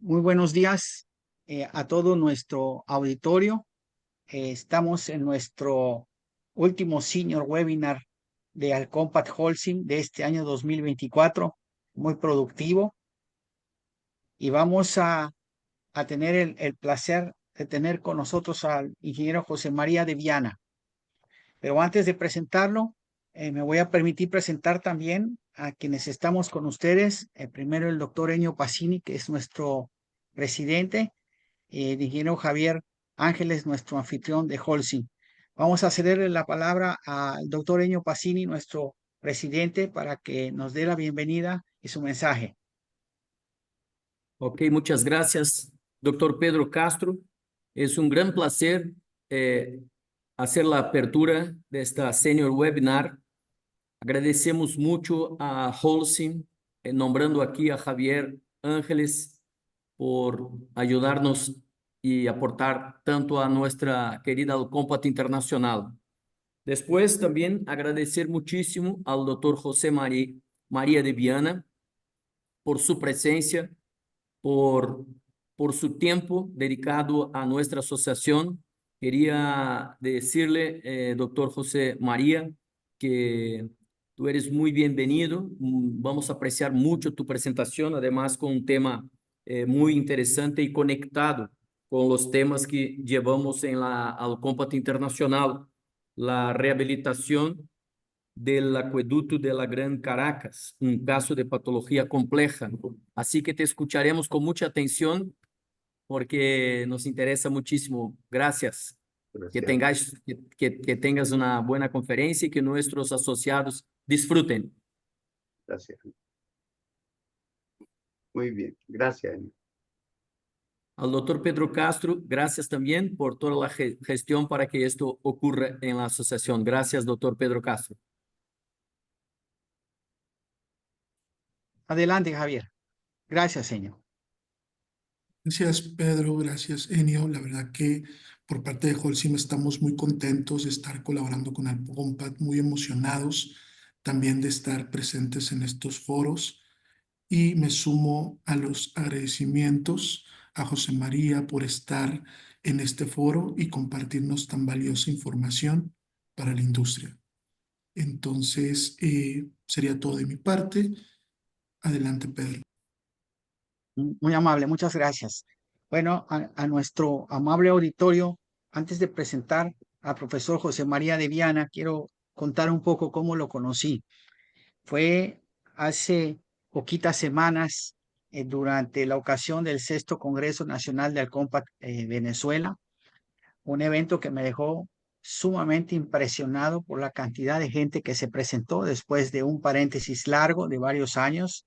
Muy buenos días a todo nuestro auditorio. Estamos en nuestro último senior webinar de Alcompat Holcim de este año 2024, muy productivo. Y vamos a tener el placer de tener con nosotros al ingeniero José María de Viana. Pero antes de presentarlo, me voy a permitir presentar también a quienes estamos con ustedes. Primero el doctor Enio Pacini, que es nuestro presidente, el ingeniero Javier Ángeles, nuestro anfitrión de Holcim. Vamos a cederle la palabra al doctor Enio Pacini, nuestro presidente, para que nos dé la bienvenida y su mensaje. Ok, muchas gracias, doctor Pedro Castro. Es un gran placer hacer la apertura de esta senior webinar. Agradecemos mucho a Holcim, nombrando aquí a Javier Ángeles por ayudarnos y aportar tanto a nuestra querida Alcompat Internacional. Después también agradecer muchísimo al doctor José María de Viana por su presencia, por, por su tiempo dedicado a nuestra asociación. Quería decirle, doctor José María, que tú eres muy bienvenido. Vamos a apreciar mucho tu presentación, además con un tema muy interesante y conectado con los temas que llevamos en la Alcompat Internacional, la rehabilitación del acueducto de la Gran Caracas, un caso de patología compleja. Así que te escucharemos con mucha atención porque nos interesa muchísimo. Gracias. Gracias. Que tengas una buena conferencia y que nuestros asociados disfruten. Gracias. Muy bien, gracias. Al doctor Pedro Castro, gracias también por toda la gestión para que esto ocurra en la asociación. Gracias, doctor Pedro Castro. Adelante, Javier. Gracias, señor. Gracias, Pedro. Gracias, Enio. La verdad que por parte de Holcim estamos muy contentos de estar colaborando con Alcompat, muy emocionados también de estar presentes en estos foros. Y me sumo a los agradecimientos a José María por estar en este foro y compartirnos tan valiosa información para la industria. Entonces, sería todo de mi parte. Adelante, Pedro. Muy amable, muchas gracias. Bueno, a nuestro amable auditorio, antes de presentar al profesor José María de Viana, quiero contar un poco cómo lo conocí. Fue hace poquitas semanas, durante la ocasión del Sexto Congreso Nacional de Alcompat Venezuela, un evento que me dejó sumamente impresionado por la cantidad de gente que se presentó después de un paréntesis largo de varios años.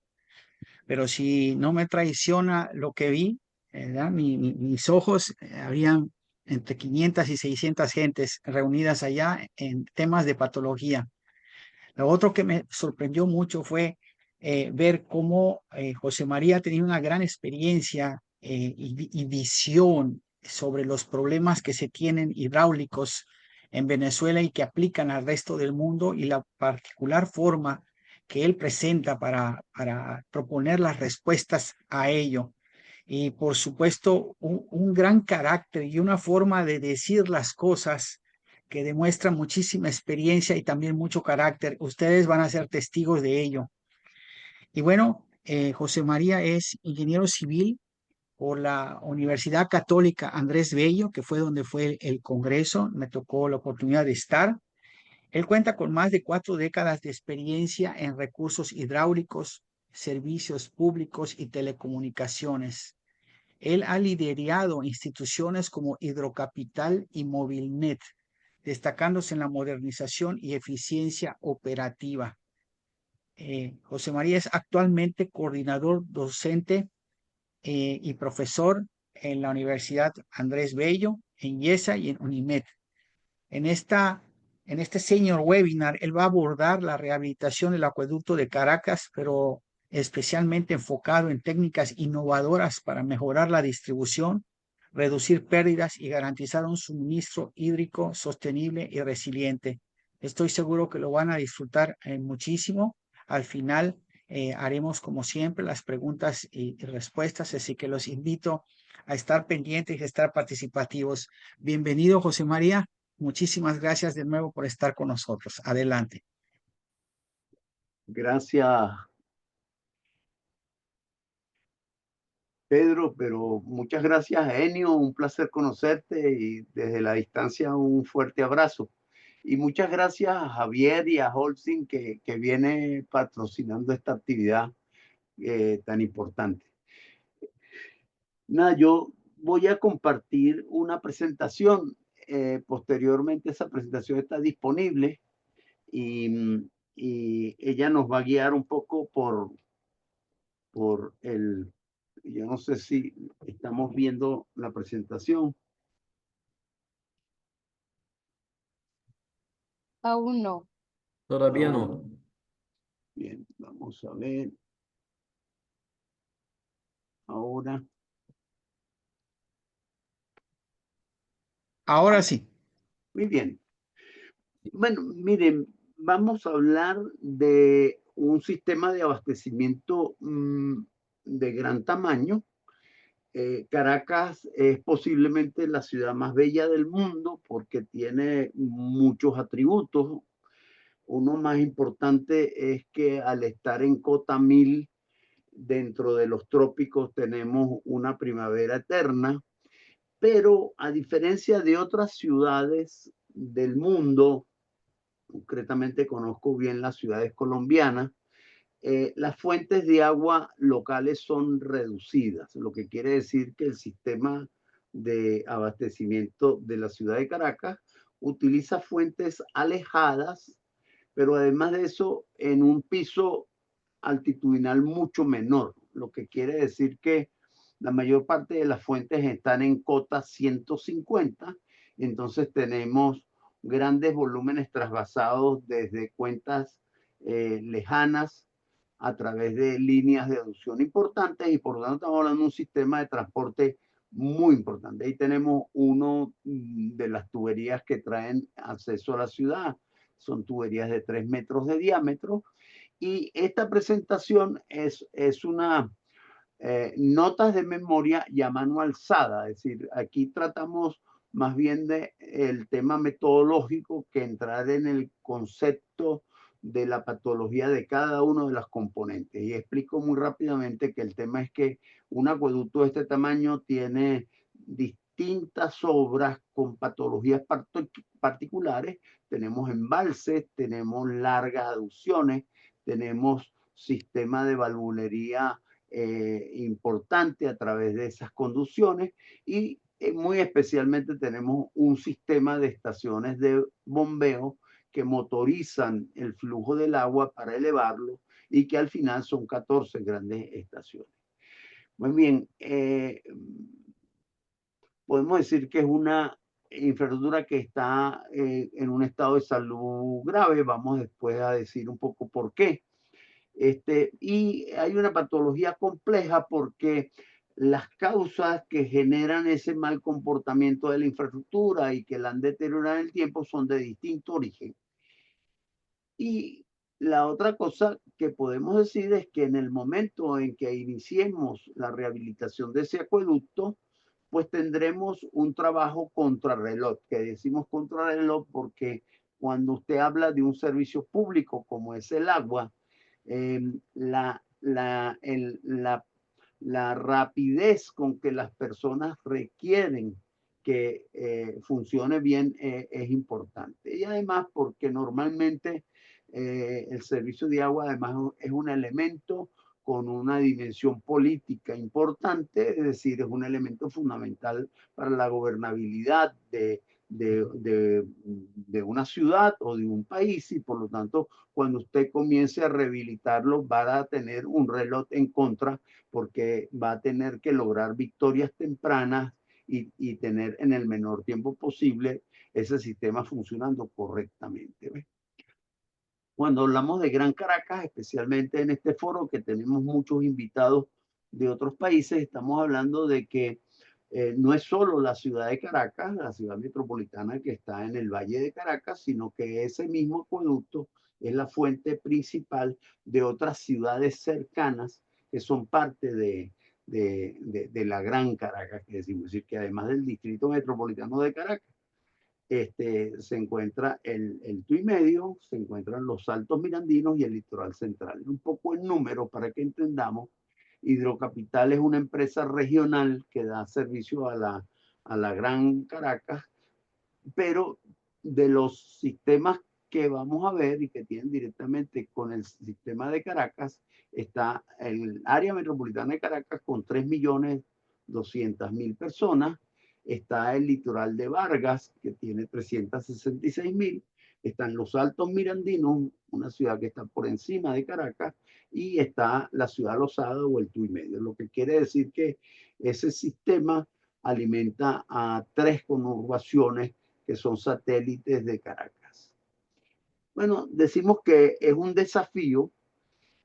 Pero si no me traiciona lo que vi, ¿verdad? Mis ojos, habían entre 500 y 600 gentes reunidas allá en temas de patología. Lo otro que me sorprendió mucho fue ver cómo José María tenía una gran experiencia y visión sobre los problemas que se tienen hidráulicos en Venezuela y que aplican al resto del mundo, y la particular forma que él presenta para proponer las respuestas a ello. Y por supuesto, un gran carácter y una forma de decir las cosas que demuestra muchísima experiencia y también mucho carácter. Ustedes van a ser testigos de ello. Y bueno, José María es ingeniero civil por la Universidad Católica Andrés Bello, que fue donde fue el congreso. Me tocó la oportunidad de estar. Él cuenta con más de 4 décadas de experiencia en recursos hidráulicos, servicios públicos y telecomunicaciones. Él ha liderado instituciones como Hidrocapital y Movilnet, destacándose en la modernización y eficiencia operativa. José María es actualmente coordinador docente y profesor en la Universidad Andrés Bello, en IESA y en UNIMED. En este senior webinar, él va a abordar la rehabilitación del acueducto de Caracas, pero especialmente enfocado en técnicas innovadoras para mejorar la distribución, reducir pérdidas y garantizar un suministro hídrico sostenible y resiliente. Estoy seguro que lo van a disfrutar muchísimo. Al final, haremos como siempre las preguntas y respuestas, así que los invito a estar pendientes y a estar participativos. Bienvenido, José María. Muchísimas gracias de nuevo por estar con nosotros. Adelante. Gracias, Pedro, pero muchas gracias, Enio. Un placer conocerte y desde la distancia un fuerte abrazo. Y muchas gracias a Javier y a Holcim que viene patrocinando esta actividad tan importante. Nada, yo voy a compartir una presentación. Posteriormente esa presentación está disponible y ella nos va a guiar un poco por el... Yo no sé si estamos viendo la presentación. Aún no. Todavía No. no. Bien, vamos a ver. Ahora. Ahora sí. Muy bien. Bueno, miren, vamos a hablar de un sistema de abastecimiento de gran tamaño. Caracas es posiblemente la ciudad más bella del mundo porque tiene muchos atributos. Uno más importante es que al estar en cota 1000 dentro de los trópicos tenemos una primavera eterna, pero a diferencia de otras ciudades del mundo, concretamente conozco bien las ciudades colombianas, las fuentes de agua locales son reducidas, lo que quiere decir que el sistema de abastecimiento de la ciudad de Caracas utiliza fuentes alejadas, pero además de eso en un piso altitudinal mucho menor, lo que quiere decir que la mayor parte de las fuentes están en cota 150, entonces tenemos grandes volúmenes trasvasados desde cuentas lejanas a través de líneas de aducción importantes y por lo tanto estamos hablando de un sistema de transporte muy importante. Ahí tenemos uno de las tuberías que traen acceso a la ciudad. Son tuberías de 3 metros de diámetro. Y esta presentación es una notas de memoria y a mano alzada. Es decir, aquí tratamos más bien de el tema metodológico que entrar en el concepto de la patología de cada uno de los componentes. Y explico muy rápidamente que el tema es que un acueducto de este tamaño tiene distintas obras con patologías particulares. Tenemos embalses, tenemos largas aducciones, tenemos sistema de valvulería importante a través de esas conducciones y muy especialmente tenemos un sistema de estaciones de bombeo que motorizan el flujo del agua para elevarlo y que al final son 14 grandes estaciones. Muy bien, podemos decir que es una infraestructura que está en un estado de salud grave. Vamos después a decir un poco por qué. Y hay una patología compleja porque las causas que generan ese mal comportamiento de la infraestructura y que la han deteriorado en el tiempo son de distinto origen. Y la otra cosa que podemos decir es que en el momento en que iniciemos la rehabilitación de ese acueducto, pues tendremos un trabajo contrarreloj, que decimos contrarreloj porque cuando usted habla de un servicio público como es el agua, la rapidez con que las personas requieren que funcione bien es importante. Y además porque normalmente el servicio de agua además es un elemento con una dimensión política importante, es decir, es un elemento fundamental para la gobernabilidad de una ciudad o de un país y por lo tanto cuando usted comience a rehabilitarlo va a tener un reloj en contra porque va a tener que lograr victorias tempranas y tener en el menor tiempo posible ese sistema funcionando correctamente. ¿Ves? Cuando hablamos de Gran Caracas, especialmente en este foro que tenemos muchos invitados de otros países, estamos hablando de que no es solo la ciudad de Caracas, la ciudad metropolitana que está en el Valle de Caracas, sino que ese mismo acueducto es la fuente principal de otras ciudades cercanas que son parte de la Gran Caracas, que decimos, es decir, que además del Distrito Metropolitano de Caracas, se encuentra el Tuy Medio, se encuentran los Altos Mirandinos y el Litoral Central. Un poco en número para que entendamos, Hidrocapital es una empresa regional que da servicio a la Gran Caracas, pero de los sistemas que vamos a ver y que tienen directamente con el sistema de Caracas, está el área metropolitana de Caracas con 3.200.000 personas, está el litoral de Vargas, que tiene 366.000, están los Altos Mirandinos, una ciudad que está por encima de Caracas, y está la ciudad Losada o el Tuy Medio, lo que quiere decir que ese sistema alimenta a 3 conurbaciones que son satélites de Caracas. Bueno, decimos que es un desafío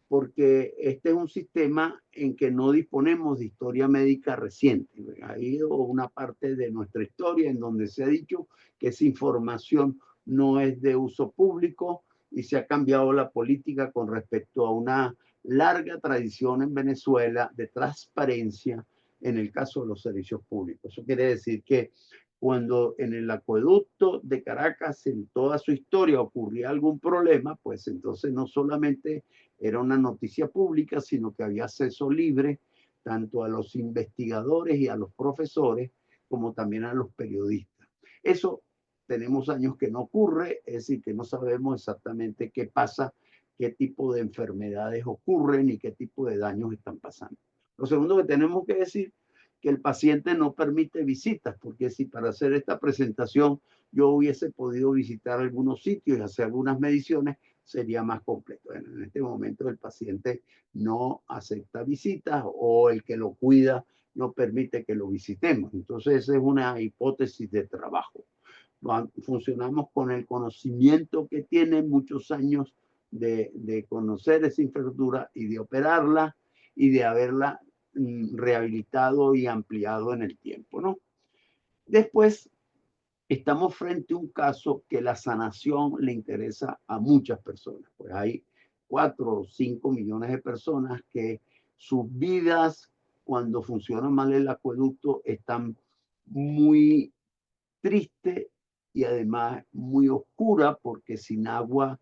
porque este es un sistema en que no disponemos de historia médica reciente. Ha habido una parte de nuestra historia en donde se ha dicho que esa información no es de uso público y se ha cambiado la política con respecto a una larga tradición en Venezuela de transparencia en el caso de los servicios públicos. Eso quiere decir que cuando en el acueducto de Caracas, en toda su historia, ocurría algún problema, pues entonces no solamente era una noticia pública, sino que había acceso libre tanto a los investigadores y a los profesores, como también a los periodistas. Eso tenemos años que no ocurre, es decir, que no sabemos exactamente qué pasa, qué tipo de enfermedades ocurren y qué tipo de daños están pasando. Lo segundo que tenemos que decir, que el paciente no permite visitas, porque si para hacer esta presentación yo hubiese podido visitar algunos sitios y hacer algunas mediciones, sería más completo. En este momento el paciente no acepta visitas o el que lo cuida no permite que lo visitemos. Entonces esa es una hipótesis de trabajo. Funcionamos con el conocimiento que tiene muchos años de conocer esa infraestructura y de operarla y de haberla rehabilitado y ampliado en el tiempo, ¿no? Después, estamos frente a un caso que la sanación le interesa a muchas personas. Pues hay 4 o 5 millones de personas que sus vidas, cuando funciona mal el acueducto, están muy tristes y además muy oscuras porque sin agua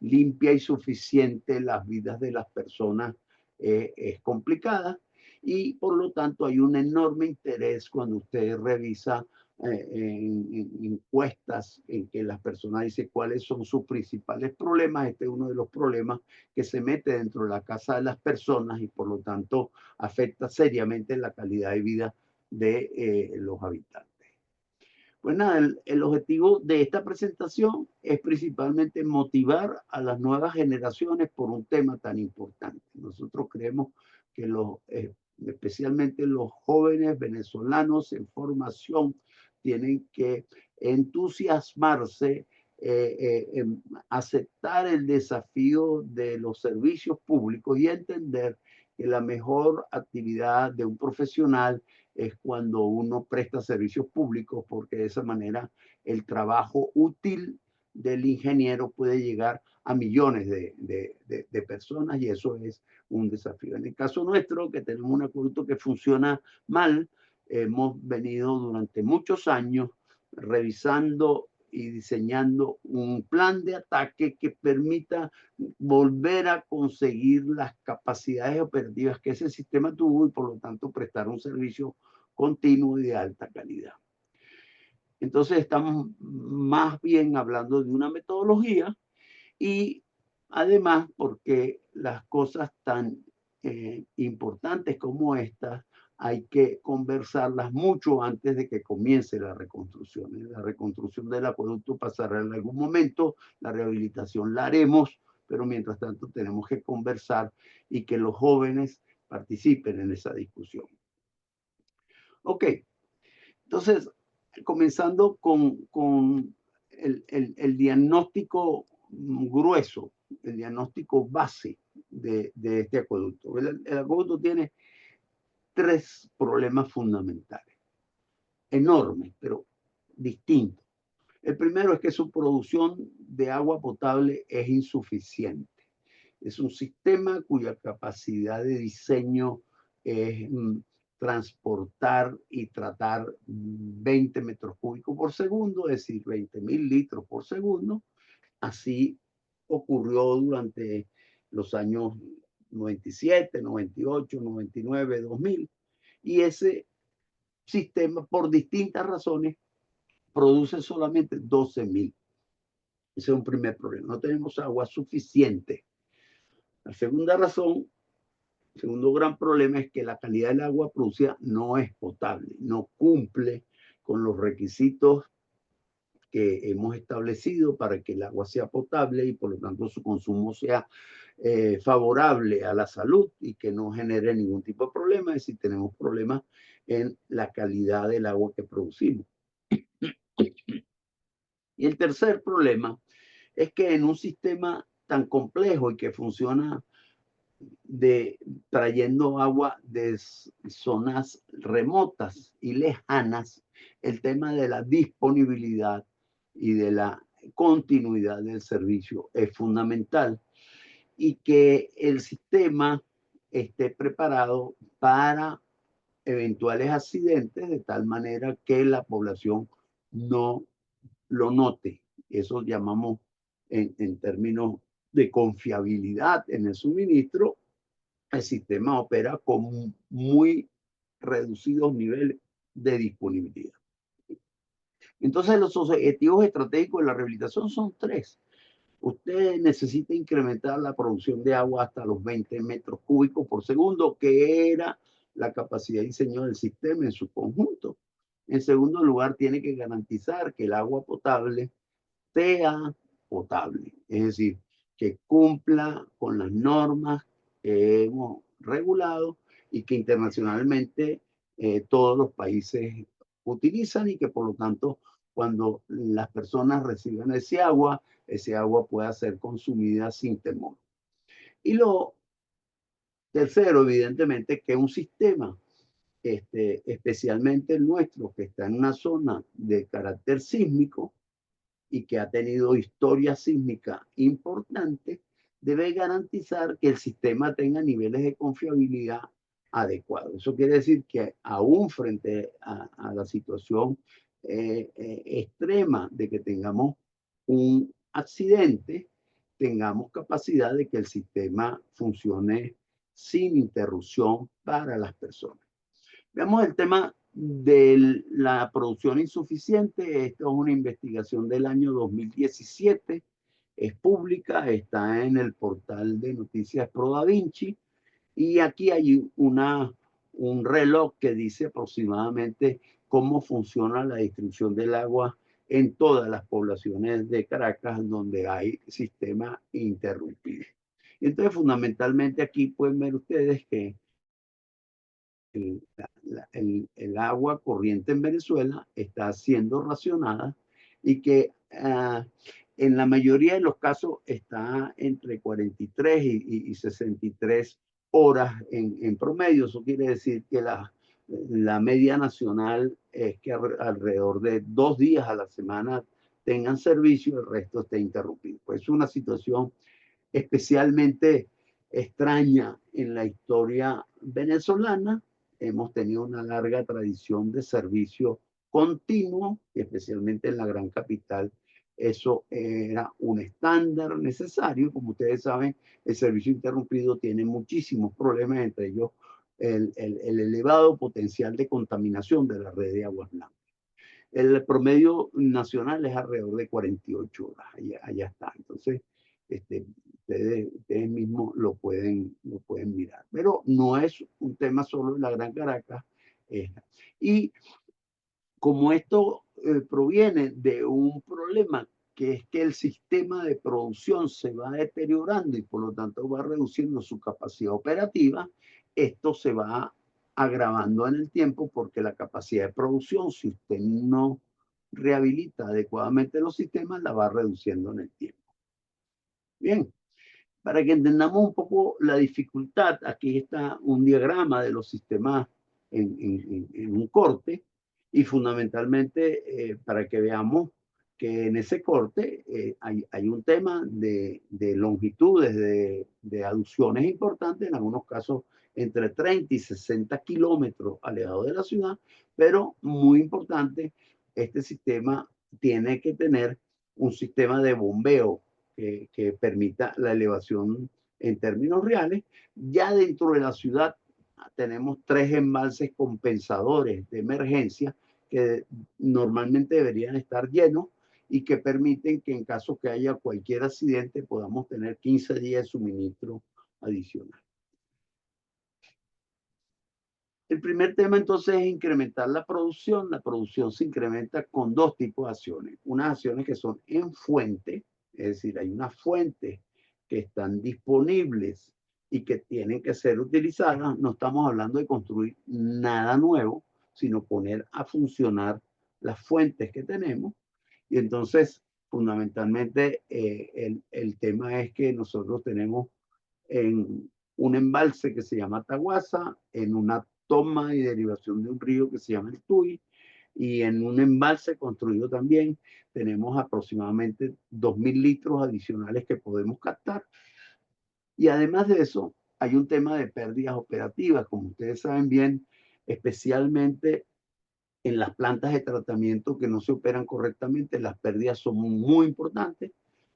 limpia y suficiente las vidas de las personas es complicada y por lo tanto hay un enorme interés cuando usted revisa en encuestas en que las personas dicen cuáles son sus principales problemas. Este es uno de los problemas que se mete dentro de la casa de las personas y por lo tanto afecta seriamente la calidad de vida de los habitantes. Pues nada, el objetivo de esta presentación es principalmente motivar a las nuevas generaciones por un tema tan importante. Nosotros creemos que especialmente los jóvenes venezolanos en formación tienen que entusiasmarse, aceptar el desafío de los servicios públicos y entender que la mejor actividad de un profesional es cuando uno presta servicios públicos, porque de esa manera el trabajo útil del ingeniero puede llegar a millones de personas y eso es un desafío. En el caso nuestro, que tenemos un acueducto que funciona mal, hemos venido durante muchos años revisando y diseñando un plan de ataque que permita volver a conseguir las capacidades operativas que ese sistema tuvo y por lo tanto prestar un servicio continuo y de alta calidad. Entonces estamos más bien hablando de una metodología y además porque las cosas tan importantes como estas hay que conversarlas mucho antes de que comience la reconstrucción. La reconstrucción del acueducto pasará en algún momento, la rehabilitación la haremos, pero mientras tanto tenemos que conversar y que los jóvenes participen en esa discusión. Ok, entonces, comenzando con el diagnóstico grueso, el diagnóstico base de este acueducto. El acueducto tiene 3 problemas fundamentales, enormes, pero distintos. El primero es que su producción de agua potable es insuficiente. Es un sistema cuya capacidad de diseño es transportar y tratar 20 metros cúbicos por segundo, es decir, 20.000 litros por segundo. Así ocurrió durante los años 97, 98, 99, 2000. Y ese sistema, por distintas razones, produce solamente 12.000. Ese es un primer problema. No tenemos agua suficiente. La segunda razón, el segundo gran problema es que la calidad del agua producida no es potable, no cumple con los requisitos que hemos establecido para que el agua sea potable y por lo tanto su consumo sea favorable a la salud y que no genere ningún tipo de problema, es decir, tenemos problemas en la calidad del agua que producimos. Y el tercer problema es que en un sistema tan complejo y que funciona trayendo agua de zonas remotas y lejanas, el tema de la disponibilidad y de la continuidad del servicio es fundamental, y que el sistema esté preparado para eventuales accidentes de tal manera que la población no lo note. Eso llamamos en términos de confiabilidad en el suministro. El sistema opera con muy reducidos niveles de disponibilidad. Entonces, los objetivos estratégicos de la rehabilitación son tres. Usted necesita incrementar la producción de agua hasta los 20 metros cúbicos por segundo, que era la capacidad de diseño del sistema en su conjunto. En segundo lugar, tiene que garantizar que el agua potable sea potable, es decir, que cumpla con las normas que hemos regulado y que internacionalmente todos los países utilizan, y que por lo tanto cuando las personas reciban ese agua pueda ser consumida sin temor. Y lo tercero, evidentemente, que un sistema, especialmente el nuestro, que está en una zona de carácter sísmico y que ha tenido historia sísmica importante, debe garantizar que el sistema tenga niveles de confiabilidad adecuados. Eso quiere decir que aún frente a la situación extrema de que tengamos un accidente, tengamos capacidad de que el sistema funcione sin interrupción para las personas. Veamos el tema de la producción insuficiente. Esto es una investigación del año 2017. Es pública, está en el portal de noticias ProDaVinci. Y aquí hay un reloj que dice aproximadamente cómo funciona la distribución del agua en todas las poblaciones de Caracas donde hay sistema interrumpido. Entonces, fundamentalmente aquí pueden ver ustedes que el agua corriente en Venezuela está siendo racionada y que en la mayoría de los casos está entre 43 y 63 horas en promedio. Eso quiere decir que la media nacional es que alrededor de 2 días a la semana tengan servicio, el resto está interrumpido. Pues es una situación especialmente extraña en la historia venezolana. Hemos tenido una larga tradición de servicio continuo, especialmente en la gran capital. Eso era un estándar necesario. Como ustedes saben, el servicio interrumpido tiene muchísimos problemas, entre ellos el elevado potencial de contaminación de la red de aguas blancas. El promedio nacional es alrededor de 48 horas. Allá está. Entonces, ustedes mismos lo pueden mirar. Pero no es un tema solo en la Gran Caracas. Y como esto proviene de un problema, que es que el sistema de producción se va deteriorando y por lo tanto va reduciendo su capacidad operativa, esto se va agravando en el tiempo, porque la capacidad de producción, si usted no rehabilita adecuadamente los sistemas, la va reduciendo en el tiempo. Bien, para que entendamos un poco la dificultad, aquí está un diagrama de los sistemas en un corte, y fundamentalmente para que veamos que en ese corte hay un tema de longitudes, de aducciones importantes, en algunos casos entre 30 y 60 kilómetros alejados de la ciudad, pero muy importante, este sistema tiene que tener un sistema de bombeo que permita la elevación en términos reales. Ya dentro de la ciudad tenemos 3 embalses compensadores de emergencia que normalmente deberían estar llenos y que permiten que en caso que haya cualquier accidente podamos tener 15 días de suministro adicional. El primer tema entonces es incrementar la producción. La producción se incrementa con 2 tipos de acciones. Unas acciones que son en fuente, es decir, hay unas fuentes que están disponibles y que tienen que ser utilizadas. No estamos hablando de construir nada nuevo, sino poner a funcionar las fuentes que tenemos. Y entonces, fundamentalmente, el tema es que nosotros tenemos en un embalse que se llama Taguasa, en una toma y derivación de un río que se llama el Tuy, y en un embalse construido también tenemos aproximadamente 2.000 litros adicionales que podemos captar. Y además de eso, hay un tema de pérdidas operativas, como ustedes saben bien, especialmente en las plantas de tratamiento que no se operan correctamente, las pérdidas son muy importantes.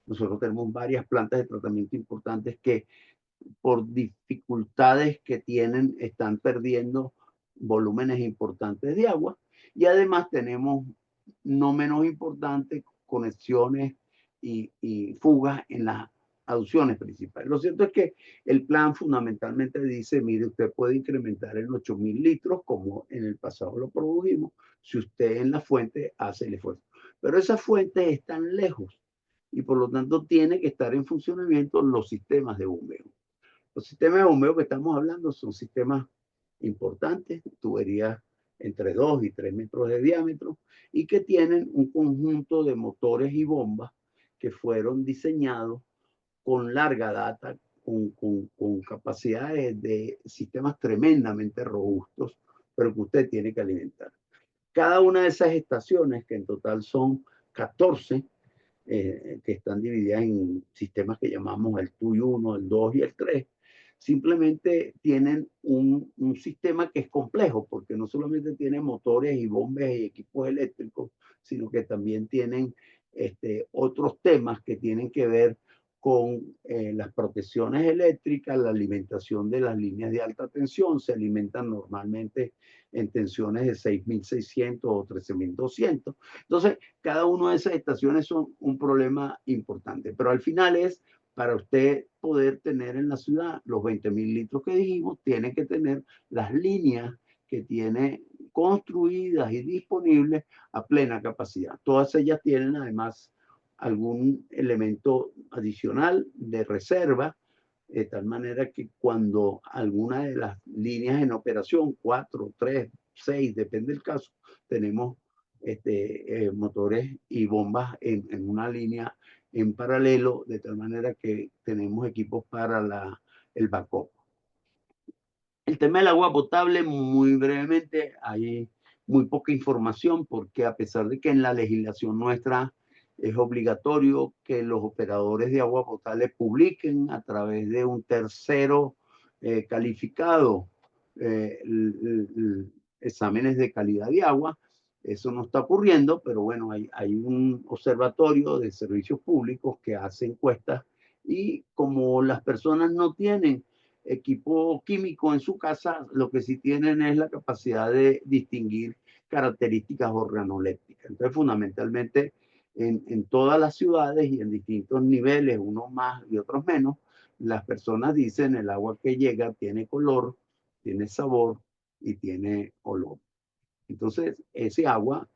Nosotros tenemos varias plantas de tratamiento importantes que por dificultades que tienen están perdiendo volúmenes importantes de agua. Y además tenemos, no menos importante, conexiones y fugas en las aducciones principales. Lo cierto es que el plan fundamentalmente dice, mire, usted puede incrementar en 8.000 litros como en el pasado lo produjimos, si usted en la fuente hace el esfuerzo. Pero esas fuentes están lejos y por lo tanto tiene que estar en funcionamiento los sistemas de bombeo. Los sistemas de bombeo que estamos hablando son sistemas importantes, tuberías entre 2 y 3 metros de diámetro y que tienen un conjunto de motores y bombas que fueron diseñados con larga data, con capacidades de sistemas tremendamente robustos, pero que usted tiene que alimentar. Cada una de esas estaciones, que en total son 14, que están divididas en sistemas que llamamos el TUI 1, el 2 y el 3, simplemente tienen un sistema que es complejo, porque no solamente tiene motores y bombas y equipos eléctricos, sino que también tienen otros temas que tienen que ver con las protecciones eléctricas, la alimentación de las líneas de alta tensión. Se alimentan normalmente en tensiones de 6.600 o 13.200. Entonces, cada una de esas estaciones son un problema importante, pero al final es para usted poder tener en la ciudad los 20.000 litros que dijimos, tiene que tener las líneas que tiene construidas y disponibles a plena capacidad. Todas ellas tienen además algún elemento adicional de reserva, de tal manera que cuando alguna de las líneas en operación, 4, 3, 6, depende del caso, tenemos motores y bombas en una línea en paralelo, de tal manera que tenemos equipos para el backup. El tema del agua potable, muy brevemente, hay muy poca información porque a pesar de que en la legislación nuestra es obligatorio que los operadores de agua potable publiquen a través de un tercero calificado exámenes de calidad de agua. Eso no está ocurriendo, pero bueno, hay un observatorio de servicios públicos que hace encuestas y como las personas no tienen equipo químico en su casa, lo que sí tienen es la capacidad de distinguir características organolépticas. Entonces, fundamentalmente, en todas las ciudades y en distintos niveles, unos más y otros menos, las personas dicen el agua que llega tiene color, tiene sabor y tiene olor. Entonces, ese agua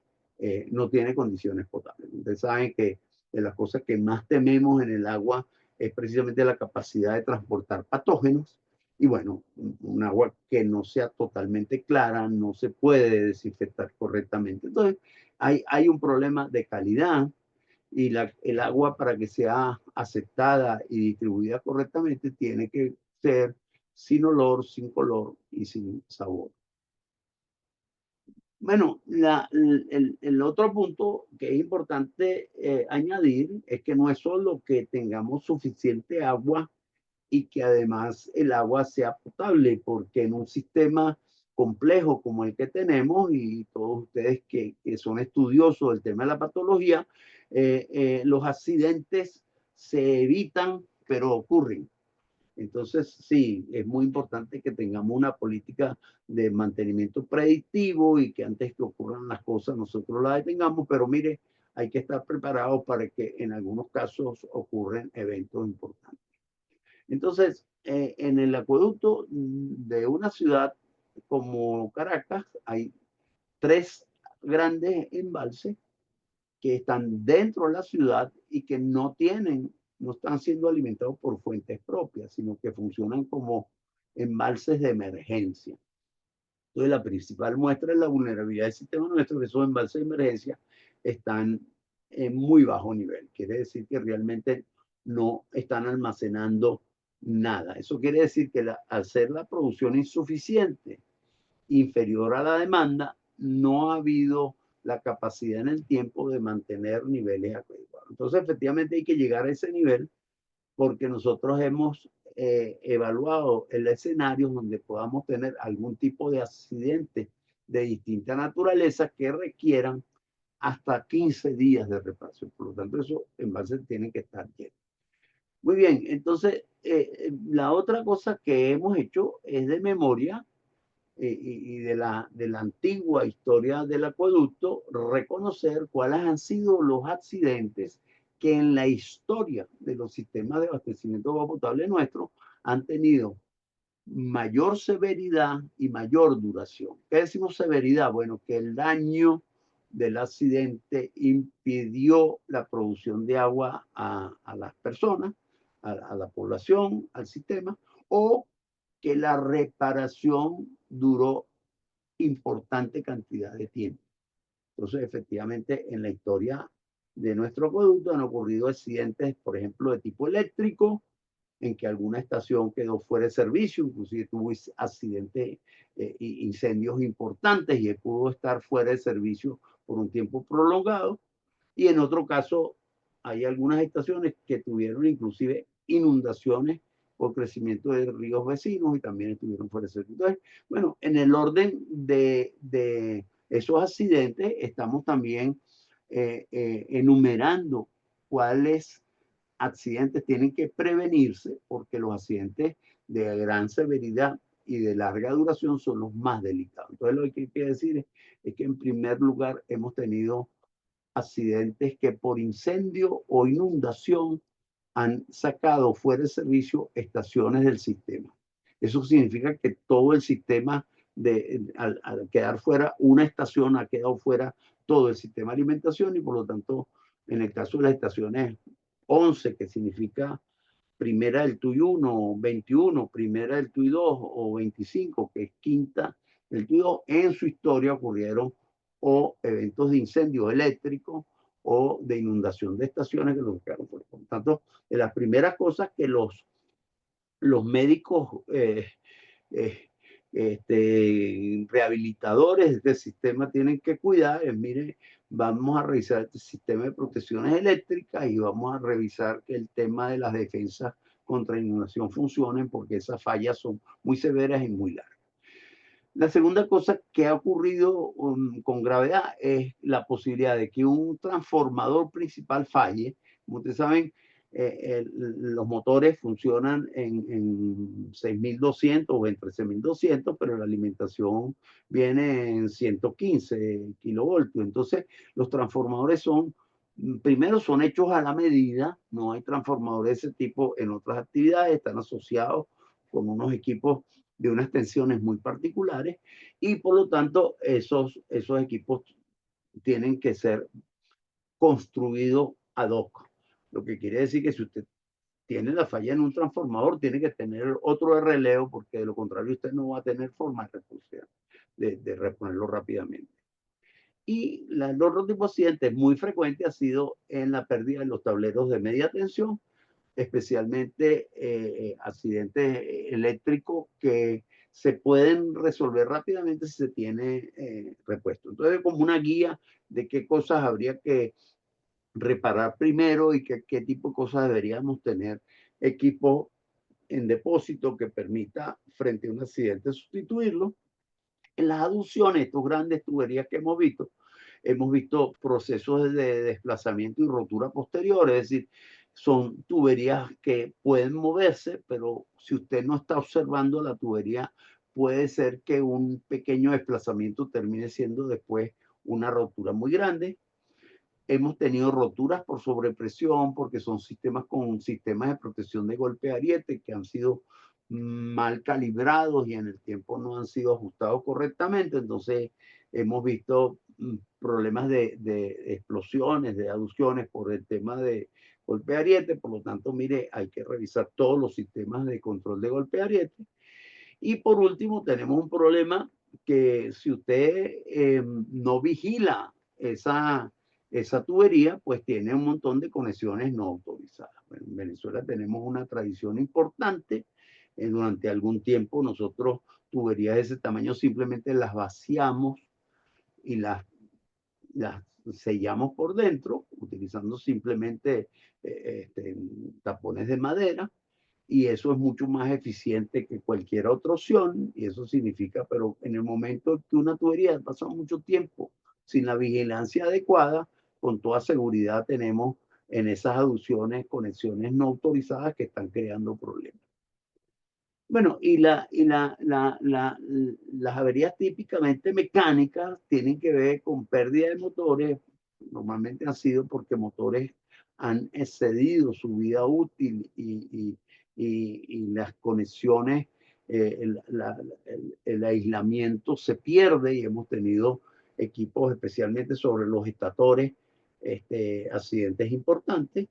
no tiene condiciones potables. Ustedes saben que de las cosas que más tememos en el agua es precisamente la capacidad de transportar patógenos. Y bueno, un agua que no sea totalmente clara no se puede desinfectar correctamente. Entonces, hay un problema de calidad y el agua para que sea aceptada y distribuida correctamente tiene que ser sin olor, sin color y sin sabor. Bueno, el otro punto que es importante añadir es que no es solo que tengamos suficiente agua y que además el agua sea potable, porque en un sistema complejo como el que tenemos, y todos ustedes que son estudiosos del tema de la patología, los accidentes se evitan, pero ocurren. Entonces, sí, es muy importante que tengamos una política de mantenimiento predictivo y que antes que ocurran las cosas nosotros las detengamos, pero mire, hay que estar preparados para que en algunos casos ocurren eventos importantes. Entonces, en el acueducto de una ciudad como Caracas hay 3 grandes embalses que están dentro de la ciudad y que no están siendo alimentados por fuentes propias, sino que funcionan como embalses de emergencia. Entonces, la principal muestra es la vulnerabilidad del sistema nuestro, que esos embalses de emergencia están en muy bajo nivel. Quiere decir que realmente no están almacenando nada. Eso quiere decir que al ser la producción insuficiente, inferior a la demanda, no ha habido la capacidad en el tiempo de mantener niveles adecuados. Entonces, efectivamente, hay que llegar a ese nivel porque nosotros hemos evaluado el escenario donde podamos tener algún tipo de accidente de distinta naturaleza que requieran hasta 15 días de reparación. Por lo tanto, esos envases tienen que estar llenos. Muy bien, entonces, la otra cosa que hemos hecho es de memoria y de la antigua historia del acueducto, reconocer cuáles han sido los accidentes que en la historia de los sistemas de abastecimiento de agua potable nuestro han tenido mayor severidad y mayor duración. ¿Qué decimos severidad? Bueno, que el daño del accidente impidió la producción de agua a las personas, a la población, al sistema, o que la reparación duró importante cantidad de tiempo. Entonces, efectivamente, en la historia de nuestro acueducto han ocurrido accidentes, por ejemplo, de tipo eléctrico, en que alguna estación quedó fuera de servicio, inclusive tuvo accidentes, incendios importantes y pudo estar fuera de servicio por un tiempo prolongado. Y en otro caso, hay algunas estaciones que tuvieron inclusive inundaciones por crecimiento de ríos vecinos y también estuvieron fuera de servicio. Entonces, bueno, en el orden de esos accidentes, estamos también enumerando cuáles accidentes tienen que prevenirse, porque los accidentes de gran severidad y de larga duración son los más delicados. Entonces, lo que hay que decir es que en primer lugar hemos tenido accidentes que por incendio o inundación han sacado fuera de servicio estaciones del sistema. Eso significa que todo el sistema, al quedar fuera una estación, ha quedado fuera todo el sistema de alimentación y por lo tanto, en el caso de las estaciones 11, que significa primera del TUI 1, 21, primera del TUI 2 o 25, que es quinta del TUI 2, en su historia ocurrieron o eventos de incendio eléctrico o de inundación de estaciones que los quedaron fuera. Por lo tanto, de las primeras cosas que los médicos rehabilitadores de este sistema tienen que cuidar es, mire, vamos a revisar este sistema de protecciones eléctricas y vamos a revisar que el tema de las defensas contra inundación funcionen, porque esas fallas son muy severas y muy largas. La segunda cosa que ha ocurrido con gravedad es la posibilidad de que un transformador principal falle. Como ustedes saben, los motores funcionan en 6.200 o en 13.200, pero la alimentación viene en 115 kilovoltios. Entonces, los transformadores primero son hechos a la medida, no hay transformadores de ese tipo en otras actividades, están asociados con unos equipos de unas tensiones muy particulares y por lo tanto esos equipos tienen que ser construidos ad hoc. Lo que quiere decir que si usted tiene la falla en un transformador, tiene que tener otro de relevo, porque de lo contrario usted no va a tener forma de reponerlo rápidamente. Y el otro tipo de accidentes muy frecuente ha sido en la pérdida de los tableros de media tensión, especialmente accidentes eléctricos que se pueden resolver rápidamente si se tiene repuesto. Entonces, como una guía de qué cosas habría que reparar primero y qué tipo de cosas deberíamos tener equipo en depósito que permita frente a un accidente sustituirlo. En las aducciones, estos grandes tuberías que hemos visto procesos de desplazamiento y rotura posterior, es decir, son tuberías que pueden moverse, pero si usted no está observando la tubería, puede ser que un pequeño desplazamiento termine siendo después una rotura muy grande. Hemos tenido roturas por sobrepresión porque son sistemas con sistemas de protección de golpe de ariete que han sido mal calibrados y en el tiempo no han sido ajustados correctamente. Entonces hemos visto problemas de explosiones, de aducciones por el tema de golpe de ariete. Por lo tanto, mire, hay que revisar todos los sistemas de control de golpe de ariete. Y por último, tenemos un problema que si usted no vigila esa tubería, pues tiene un montón de conexiones no autorizadas. Bueno, en Venezuela tenemos una tradición importante. Durante algún tiempo nosotros tuberías de ese tamaño simplemente las vaciamos y las sellamos por dentro, utilizando simplemente tapones de madera, y eso es mucho más eficiente que cualquier otra opción, y eso significa, pero en el momento que una tubería pasa mucho tiempo sin la vigilancia adecuada, con toda seguridad tenemos en esas aducciones conexiones no autorizadas que están creando problemas. Bueno, y las averías típicamente mecánicas tienen que ver con pérdida de motores. Normalmente han sido porque motores han excedido su vida útil y las conexiones, el aislamiento se pierde y hemos tenido equipos, especialmente sobre los estatores, accidentes importantes.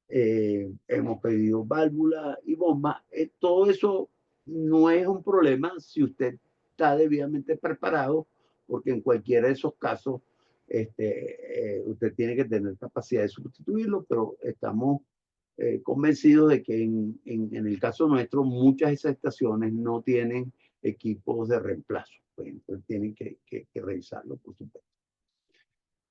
Hemos pedido válvulas y bombas. Todo eso no es un problema si usted está debidamente preparado, porque en cualquiera de esos casos usted tiene que tener capacidad de sustituirlo, pero estamos convencidos de que en el caso nuestro muchas de esas estaciones no tienen equipos de reemplazo. Pues, entonces tienen que revisarlo, por supuesto.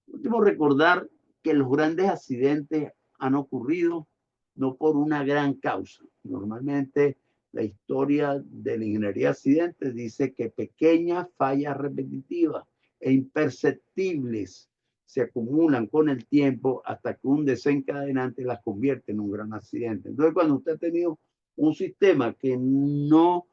Último, recordar que los grandes accidentes han ocurrido no por una gran causa. Normalmente la historia de la ingeniería de accidentes dice que pequeñas fallas repetitivas e imperceptibles se acumulan con el tiempo hasta que un desencadenante las convierte en un gran accidente. Entonces, cuando usted ha tenido un sistema que no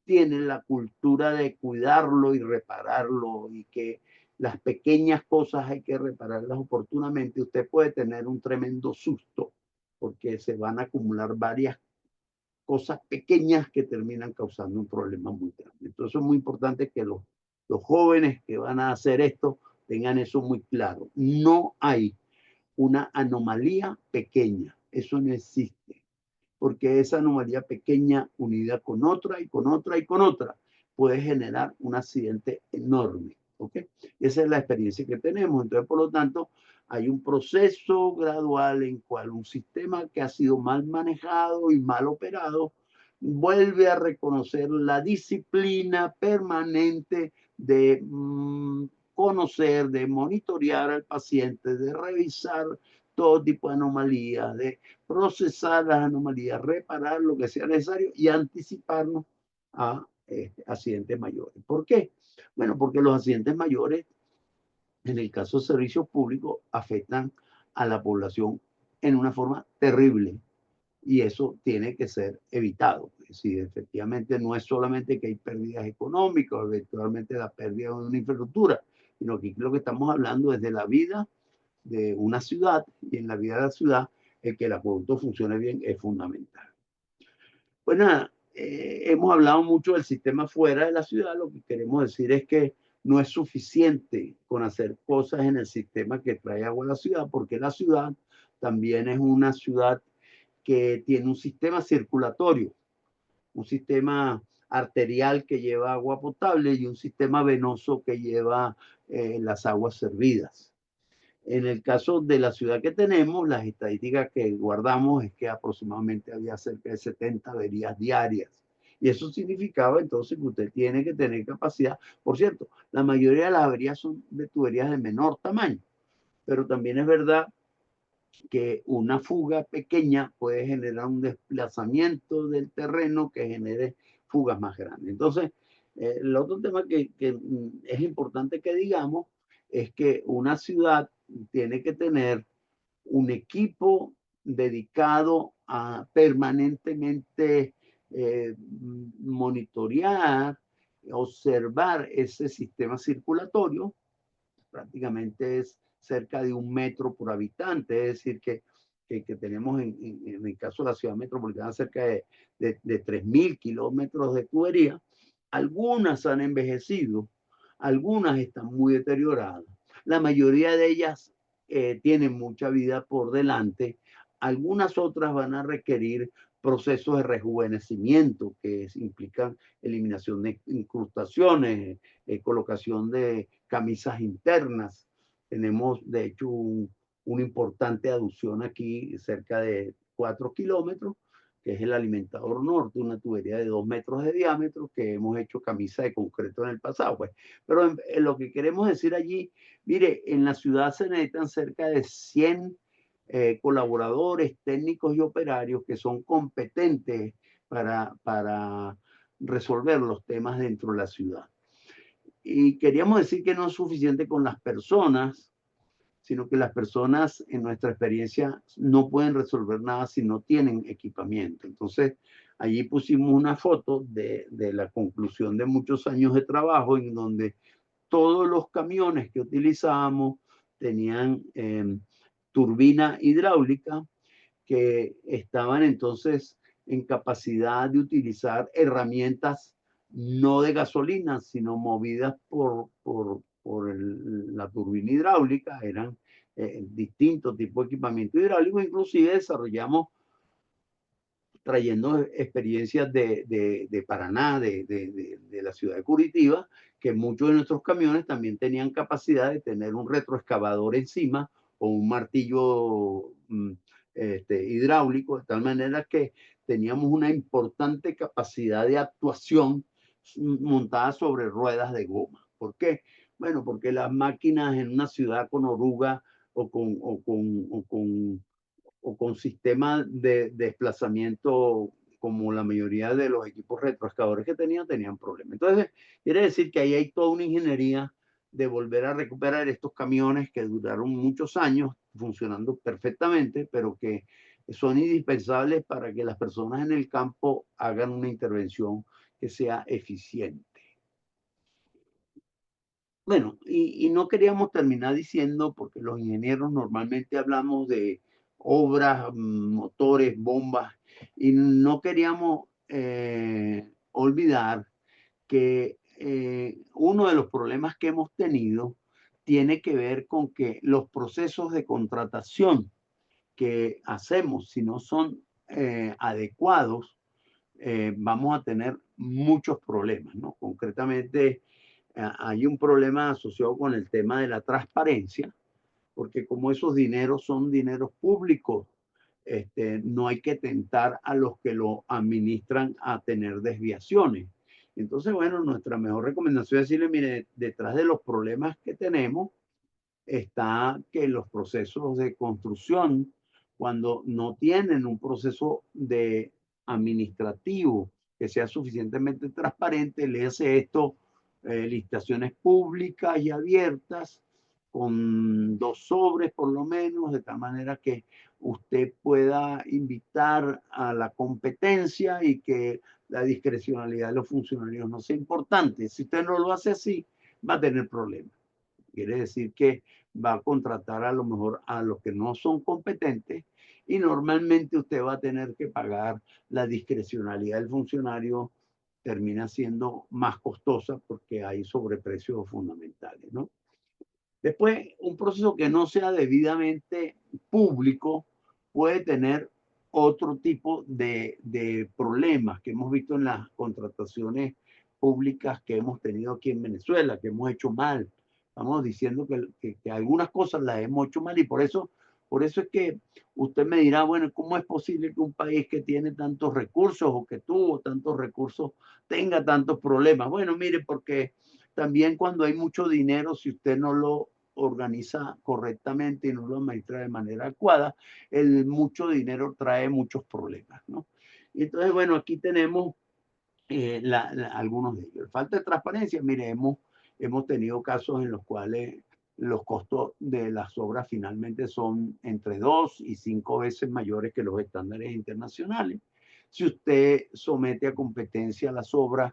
tiene la cultura de cuidarlo y repararlo y que las pequeñas cosas hay que repararlas oportunamente, usted puede tener un tremendo susto porque se van a acumular varias cosas pequeñas que terminan causando un problema muy grande. Entonces es muy importante que los jóvenes que van a hacer esto tengan eso muy claro. No hay una anomalía pequeña, eso no existe, porque esa anomalía pequeña unida con otra y con otra y con otra puede generar un accidente enorme. ¿Okay? Esa es la experiencia que tenemos. Entonces, por lo tanto, hay un proceso gradual en cual un sistema que ha sido mal manejado y mal operado vuelve a reconocer la disciplina permanente de conocer, de monitorear al paciente, de revisar todo tipo de anomalías, de procesar las anomalías, reparar lo que sea necesario y anticiparnos a accidentes mayores. ¿Por qué? Bueno, porque los accidentes mayores, en el caso de servicios públicos, afectan a la población en una forma terrible y eso tiene que ser evitado. Es decir, efectivamente no es solamente que hay pérdidas económicas, eventualmente la pérdida de una infraestructura, sino que lo que estamos hablando es de la vida de una ciudad y en la vida de la ciudad el que el acueducto funcione bien es fundamental. Pues nada, hemos hablado mucho del sistema fuera de la ciudad. Lo que queremos decir es que no es suficiente con hacer cosas en el sistema que trae agua a la ciudad, porque la ciudad también es una ciudad que tiene un sistema circulatorio, un sistema arterial que lleva agua potable y un sistema venoso que lleva las aguas servidas. En el caso de la ciudad que tenemos, las estadísticas que guardamos es que aproximadamente había cerca de 70 averías diarias. Y eso significaba entonces que usted tiene que tener capacidad. Por cierto, la mayoría de las averías son de tuberías de menor tamaño, pero también es verdad que una fuga pequeña puede generar un desplazamiento del terreno que genere fugas más grandes. Entonces, el otro tema que es importante que digamos es que una ciudad tiene que tener un equipo dedicado a permanentemente monitorear, observar ese sistema circulatorio. Prácticamente es cerca de 1 metro por habitante, es decir, que tenemos en el caso de la ciudad metropolitana cerca de 3.000 kilómetros de tubería. Algunas han envejecido, algunas están muy deterioradas, la mayoría de ellas tienen mucha vida por delante, algunas otras van a requerir procesos de rejuvenecimiento que implican eliminación de incrustaciones, colocación de camisas internas. Tenemos, de hecho, una importante aducción aquí, cerca de 4 kilómetros, que es el Alimentador Norte, una tubería de 2 metros de diámetro, que hemos hecho camisa de concreto en el pasado. Pues. Pero en lo que queremos decir allí, mire, en la ciudad se necesitan cerca de 100 colaboradores, técnicos y operarios que son competentes para resolver los temas dentro de la ciudad. Y queríamos decir que no es suficiente con las personas, sino que las personas, en nuestra experiencia, no pueden resolver nada si no tienen equipamiento. Entonces, allí pusimos una foto de la conclusión de muchos años de trabajo, en donde todos los camiones que utilizábamos tenían turbina hidráulica, que estaban entonces en capacidad de utilizar herramientas no de gasolina, sino movidas por la turbina hidráulica. Eran distintos tipos de equipamiento hidráulico. Inclusive desarrollamos, trayendo experiencias de Paraná, de la ciudad de Curitiba, que muchos de nuestros camiones también tenían capacidad de tener un retroexcavador encima o un martillo hidráulico, de tal manera que teníamos una importante capacidad de actuación montada sobre ruedas de goma. ¿Por qué? Bueno, porque las máquinas en una ciudad con oruga o con sistemas de desplazamiento como la mayoría de los equipos retroexcavadores que tenían problemas. Entonces, quiere decir que ahí hay toda una ingeniería de volver a recuperar estos camiones que duraron muchos años funcionando perfectamente, pero que son indispensables para que las personas en el campo hagan una intervención que sea eficiente. Bueno, y no queríamos terminar diciendo, porque los ingenieros normalmente hablamos de obras, motores, bombas, y no queríamos olvidar que uno de los problemas que hemos tenido tiene que ver con que los procesos de contratación que hacemos, si no son adecuados, vamos a tener muchos problemas, ¿no? Concretamente, hay un problema asociado con el tema de la transparencia, porque como esos dineros son dineros públicos, no hay que tentar a los que lo administran a tener desviaciones. Entonces, bueno, nuestra mejor recomendación es decirle, mire, detrás de los problemas que tenemos está que los procesos de construcción, cuando no tienen un proceso de administrativo que sea suficientemente transparente, le hace esto licitaciones públicas y abiertas con 2 sobres por lo menos, de tal manera que usted pueda invitar a la competencia y que la discrecionalidad de los funcionarios no sea importante. Si usted no lo hace así, va a tener problemas. Quiere decir que va a contratar a lo mejor a los que no son competentes y normalmente usted va a tener que pagar la discrecionalidad del funcionario, termina siendo más costosa porque hay sobreprecios fundamentales, ¿no? Después, un proceso que no sea debidamente público puede tener otro tipo de problemas que hemos visto en las contrataciones públicas que hemos tenido aquí en Venezuela, que hemos hecho mal. Estamos diciendo que algunas cosas las hemos hecho mal y por eso Por eso es que usted me dirá, bueno, ¿cómo es posible que un país que tiene tantos recursos o que tuvo tantos recursos tenga tantos problemas? Bueno, mire, porque también cuando hay mucho dinero, si usted no lo organiza correctamente y no lo administra de manera adecuada, el mucho dinero trae muchos problemas, ¿no? Y entonces, bueno, aquí tenemos algunos de ellos. Falta de transparencia, mire, hemos tenido casos en los cuales los costos de las obras finalmente son entre 2 y 5 veces mayores que los estándares internacionales. Si usted somete a competencia las obras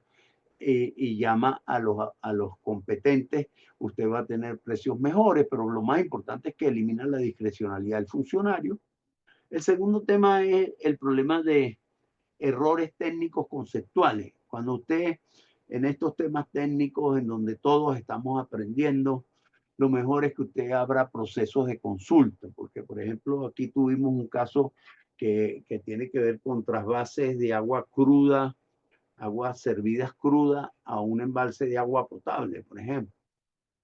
y llama a los competentes, usted va a tener precios mejores, pero lo más importante es que elimina la discrecionalidad del funcionario. El segundo tema es el problema de errores técnicos conceptuales. Cuando usted en estos temas técnicos en donde todos estamos aprendiendo, lo mejor es que usted abra procesos de consulta, porque por ejemplo aquí tuvimos un caso que tiene que ver con trasvases de agua cruda, aguas servidas cruda a un embalse de agua potable, por ejemplo.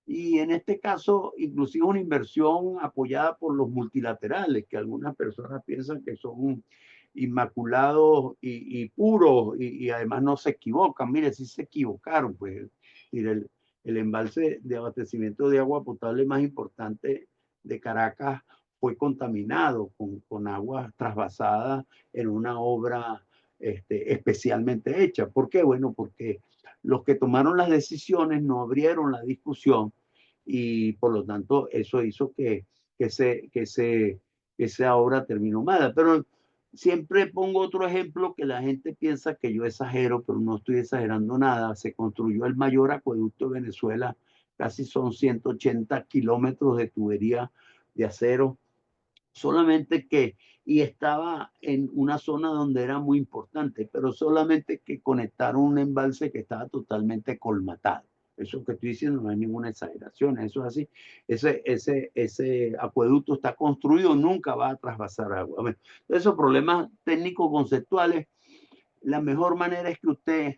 Y en este caso, inclusive una inversión apoyada por los multilaterales, que algunas personas piensan que son inmaculados y puros y además no se equivocan. Mire, sí se equivocaron, pues. El embalse de abastecimiento de agua potable más importante de Caracas fue contaminado con agua trasvasada en una obra especialmente hecha. ¿Por qué? Bueno, porque los que tomaron las decisiones no abrieron la discusión y por lo tanto eso hizo que esa obra terminó mala. Pero siempre pongo otro ejemplo que la gente piensa que yo exagero, pero no estoy exagerando nada. Se construyó el mayor acueducto de Venezuela, casi son 180 kilómetros de tubería de acero, solamente que, y estaba en una zona donde era muy importante, pero solamente que conectaron un embalse que estaba colmatado. Eso que estoy diciendo no es ninguna exageración, eso es así. Ese acueducto está construido, nunca va a trasvasar agua. Bueno, esos problemas técnicos conceptuales, la mejor manera es que usted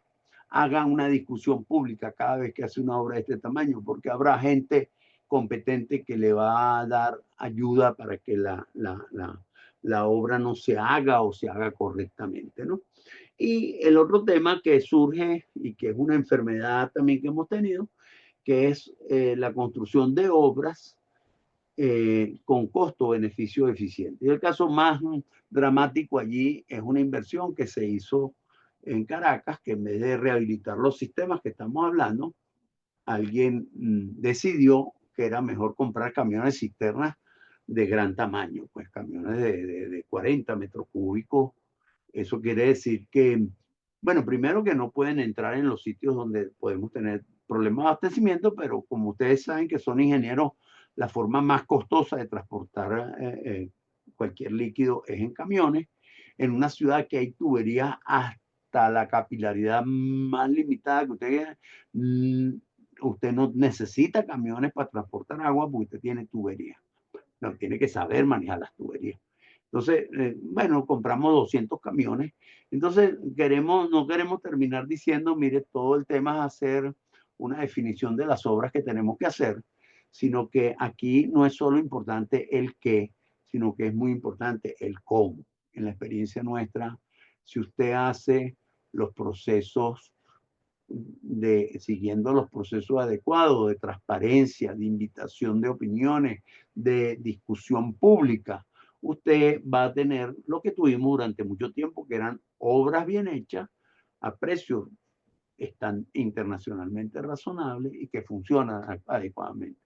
haga una discusión pública cada vez que hace una obra de este tamaño, porque habrá gente competente que le va a dar ayuda para que la obra no se haga o se haga correctamente, ¿no? Y el otro tema que surge y que es una enfermedad también que hemos tenido, que es la construcción de obras con costo-beneficio eficiente. Y el caso más dramático allí es una inversión que se hizo en Caracas, que en vez de rehabilitar los sistemas que estamos hablando, alguien decidió que era mejor comprar camiones cisternas de gran tamaño, pues camiones de 40 metros cúbicos. Eso quiere decir que, bueno, primero que no pueden entrar en los sitios donde podemos tener problemas de abastecimiento, pero como ustedes saben que son ingenieros, la forma más costosa de transportar cualquier líquido es en camiones. En una ciudad que hay tuberías hasta la capilaridad más limitada que usted, usted no necesita camiones para transportar agua porque usted tiene tuberías. No, tiene que saber manejar las tuberías. Entonces, bueno, compramos 200 camiones. Entonces, no queremos terminar diciendo, mire, todo el tema es hacer una definición de las obras que tenemos que hacer, sino que aquí no es solo importante el qué, sino que es muy importante el cómo. En la experiencia nuestra, si usted hace los procesos siguiendo los procesos adecuados de transparencia, de invitación de opiniones, de discusión pública, usted va a tener lo que tuvimos durante mucho tiempo, que eran obras bien hechas a precios están internacionalmente razonables y que funcionan adecuadamente.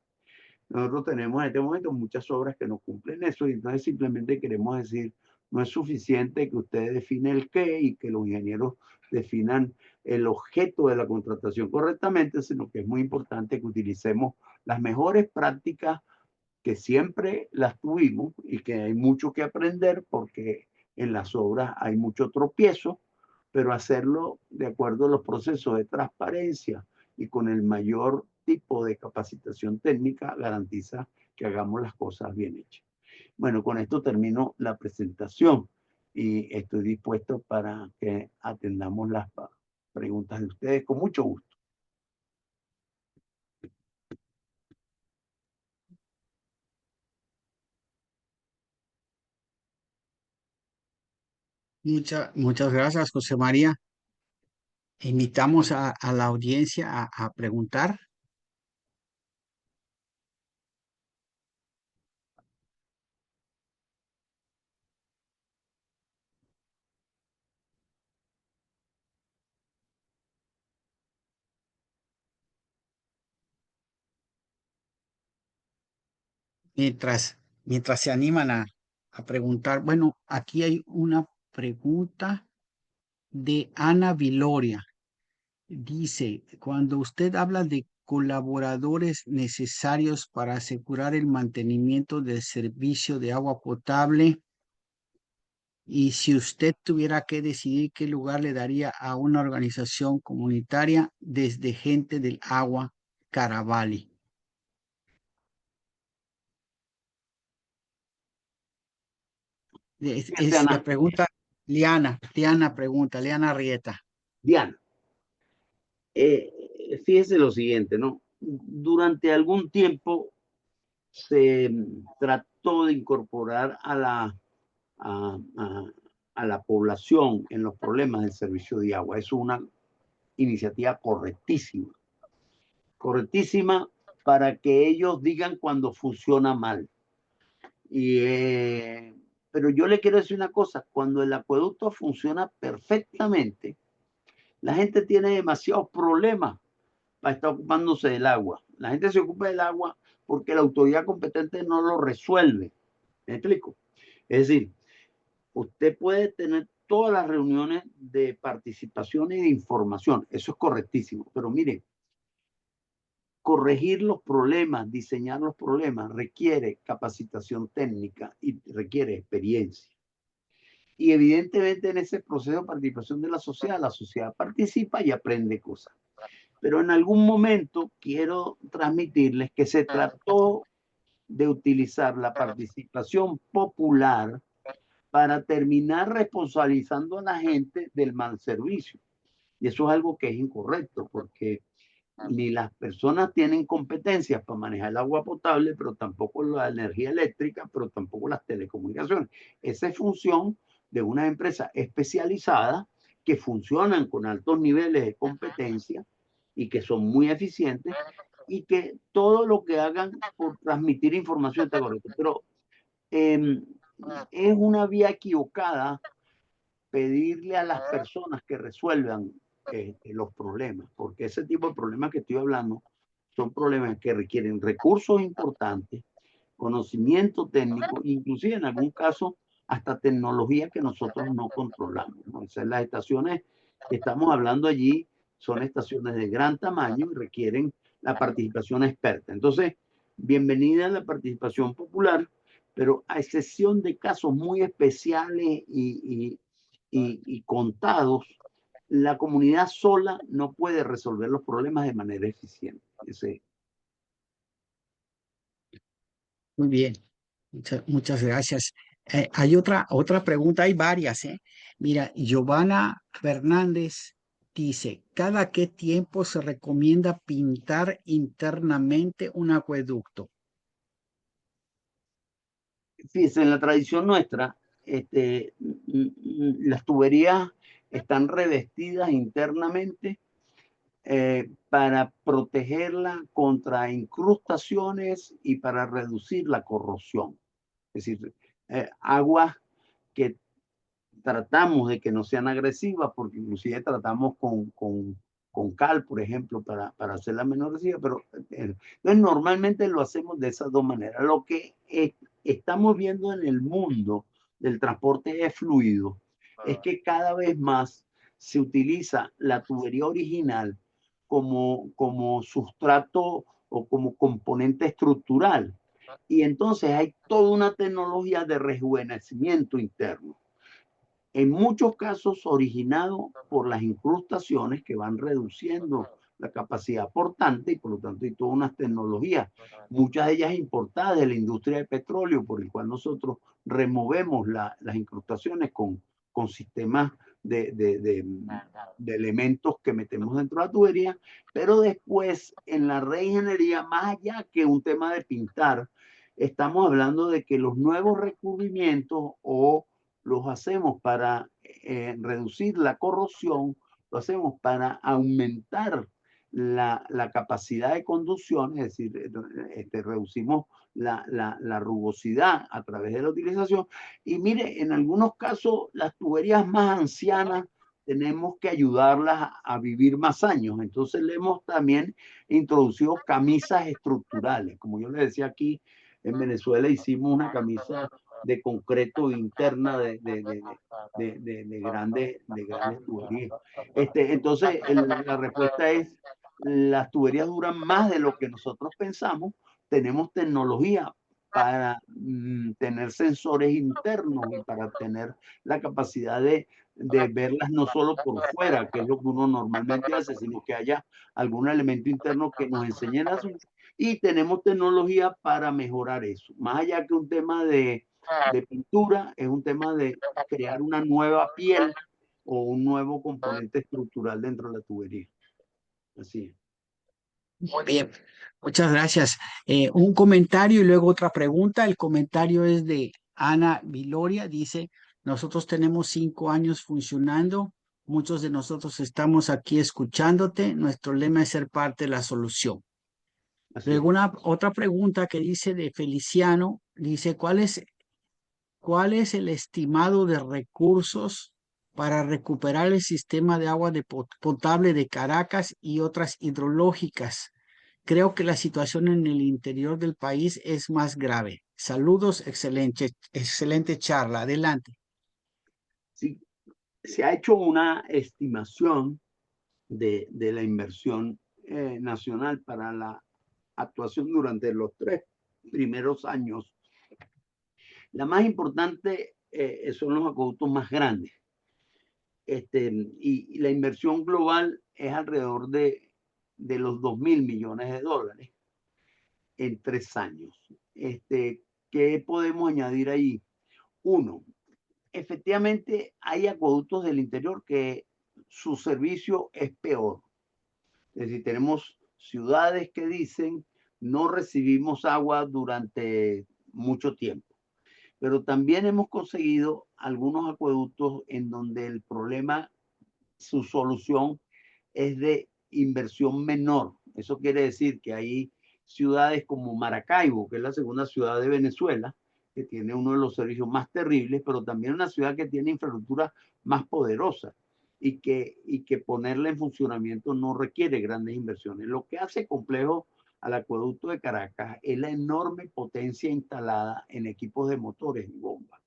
Nosotros tenemos en este momento muchas obras que no cumplen eso y entonces simplemente queremos decir, no es suficiente que usted define el qué y que los ingenieros definan el objeto de la contratación correctamente, sino que es muy importante que utilicemos las mejores prácticas que siempre las tuvimos y que hay mucho que aprender porque en las obras hay mucho tropiezo, pero hacerlo de acuerdo a los procesos de transparencia y con el mayor tipo de capacitación técnica garantiza que hagamos las cosas bien hechas. Bueno, con esto termino la presentación y estoy dispuesto para que atendamos las preguntas de ustedes con mucho gusto. Muchas gracias, José María. Invitamos a la audiencia a preguntar. Mientras se animan a preguntar. Bueno, aquí hay una pregunta de Ana Viloria. Dice, cuando usted habla de colaboradores necesarios para asegurar el mantenimiento del servicio de agua potable, y si usted tuviera que decidir qué lugar le daría a una organización comunitaria desde Gente del Agua Caravali. Fíjate, La Ana, pregunta, Liana Rieta. Diana, fíjese lo siguiente, ¿no? Durante algún tiempo se trató de incorporar a, a- a la población en los problemas del servicio de agua. Es una iniciativa correctísima, correctísima para que ellos digan cuando funciona mal. Y, pero yo le quiero decir una cosa, cuando el acueducto funciona perfectamente, la gente tiene demasiados problemas para estar ocupándose del agua. La gente se ocupa del agua porque la autoridad competente no lo resuelve. ¿Me explico? Es decir, usted puede tener todas las reuniones de participación y de información. Eso es correctísimo. Pero mire, corregir los problemas, diseñar los problemas, requiere capacitación técnica y requiere experiencia. Y evidentemente en ese proceso de participación de la sociedad participa y aprende cosas. Pero en algún momento quiero transmitirles que se trató de utilizar la participación popular para terminar responsabilizando a la gente del mal servicio. Y eso es algo que es incorrecto, porque ni las personas tienen competencias para manejar el agua potable, pero tampoco la energía eléctrica, pero tampoco las telecomunicaciones. Esa es función de unas empresas especializadas que funcionan con altos niveles de competencia y que son muy eficientes y que todo lo que hagan por transmitir información está correcto. Pero es una vía equivocada pedirle a las personas que resuelvan los problemas, porque ese tipo de problemas que estoy hablando son problemas que requieren recursos importantes, conocimiento técnico, inclusive en algún caso hasta tecnología que nosotros no controlamos, ¿no? O sea, las estaciones que estamos hablando allí son estaciones de gran tamaño y requieren la participación experta. Entonces, bienvenida a la participación popular, pero a excepción de casos muy especiales y contados, la comunidad sola no puede resolver los problemas de manera eficiente. Muy bien, muchas gracias. Hay otra pregunta, hay varias, ¿eh? Mira, Giovanna Fernández dice, ¿cada qué tiempo se recomienda pintar internamente un acueducto? Fíjense, en la tradición nuestra, las tuberías están revestidas internamente para protegerla contra incrustaciones y para reducir la corrosión. Es decir, aguas que tratamos de que no sean agresivas, porque inclusive tratamos con cal, por ejemplo, para hacerla menos agresiva, pero entonces normalmente lo hacemos de esas dos maneras. Lo que estamos viendo en el mundo del transporte de fluidos es que cada vez más se utiliza la tubería original como sustrato o como componente estructural. Y entonces hay toda una tecnología de rejuvenecimiento interno, en muchos casos originado por las incrustaciones que van reduciendo la capacidad portante y por lo tanto hay todas unas tecnologías, muchas de ellas importadas de la industria del petróleo, por el cual nosotros removemos las incrustaciones con sistemas de elementos que metemos dentro de la tubería, pero después en la reingeniería, más allá que un tema de pintar, estamos hablando de que los nuevos recubrimientos o los hacemos para reducir la corrosión, lo hacemos para aumentar la capacidad de conducción, es decir, reducimos la rugosidad a través de la utilización. Y mire, en algunos casos las tuberías más ancianas tenemos que ayudarlas a vivir más años. Entonces le hemos también introducido camisas estructurales. Como yo le decía, aquí en Venezuela hicimos una camisa de concreto interna de grandes tuberías. Entonces la respuesta es, las tuberías duran más de lo que nosotros pensamos. Tenemos tecnología para tener sensores internos y para tener la capacidad de verlas no solo por fuera, que es lo que uno normalmente hace, sino que haya algún elemento interno que nos enseñe las. Y tenemos tecnología para mejorar eso. Más allá que un tema de pintura, es un tema de crear una nueva piel o un nuevo componente estructural dentro de la tubería. Así es. Muy bien, muchas gracias. Un comentario y luego otra pregunta. El comentario es de Ana Viloria. Dice, nosotros tenemos 5 años funcionando. Muchos de nosotros estamos aquí escuchándote. Nuestro lema es ser parte de la solución. Así Luego es. otra pregunta que dice de Feliciano. Dice, ¿cuál es el estimado de recursos para recuperar el sistema de agua potable de Caracas y otras hidrológicas? Creo que la situación en el interior del país es más grave. Saludos, excelente charla. Adelante. Sí, se ha hecho una estimación de la inversión nacional para la actuación durante los 3 primeros años. La más importante son los acueductos más grandes. Y la inversión global es alrededor de los 2.000 millones de dólares en 3 años. ¿Qué podemos añadir ahí? Uno, efectivamente hay acueductos del interior que su servicio es peor. Es decir, tenemos ciudades que dicen no recibimos agua durante mucho tiempo. Pero también hemos conseguido algunos acueductos en donde el problema, su solución es de inversión menor. Eso quiere decir que hay ciudades como Maracaibo, que es la segunda ciudad de Venezuela, que tiene uno de los servicios más terribles, pero también una ciudad que tiene infraestructura más poderosa y que ponerla en funcionamiento no requiere grandes inversiones. Lo que hace complejo al acueducto de Caracas es la enorme potencia instalada en equipos de motores y bombas.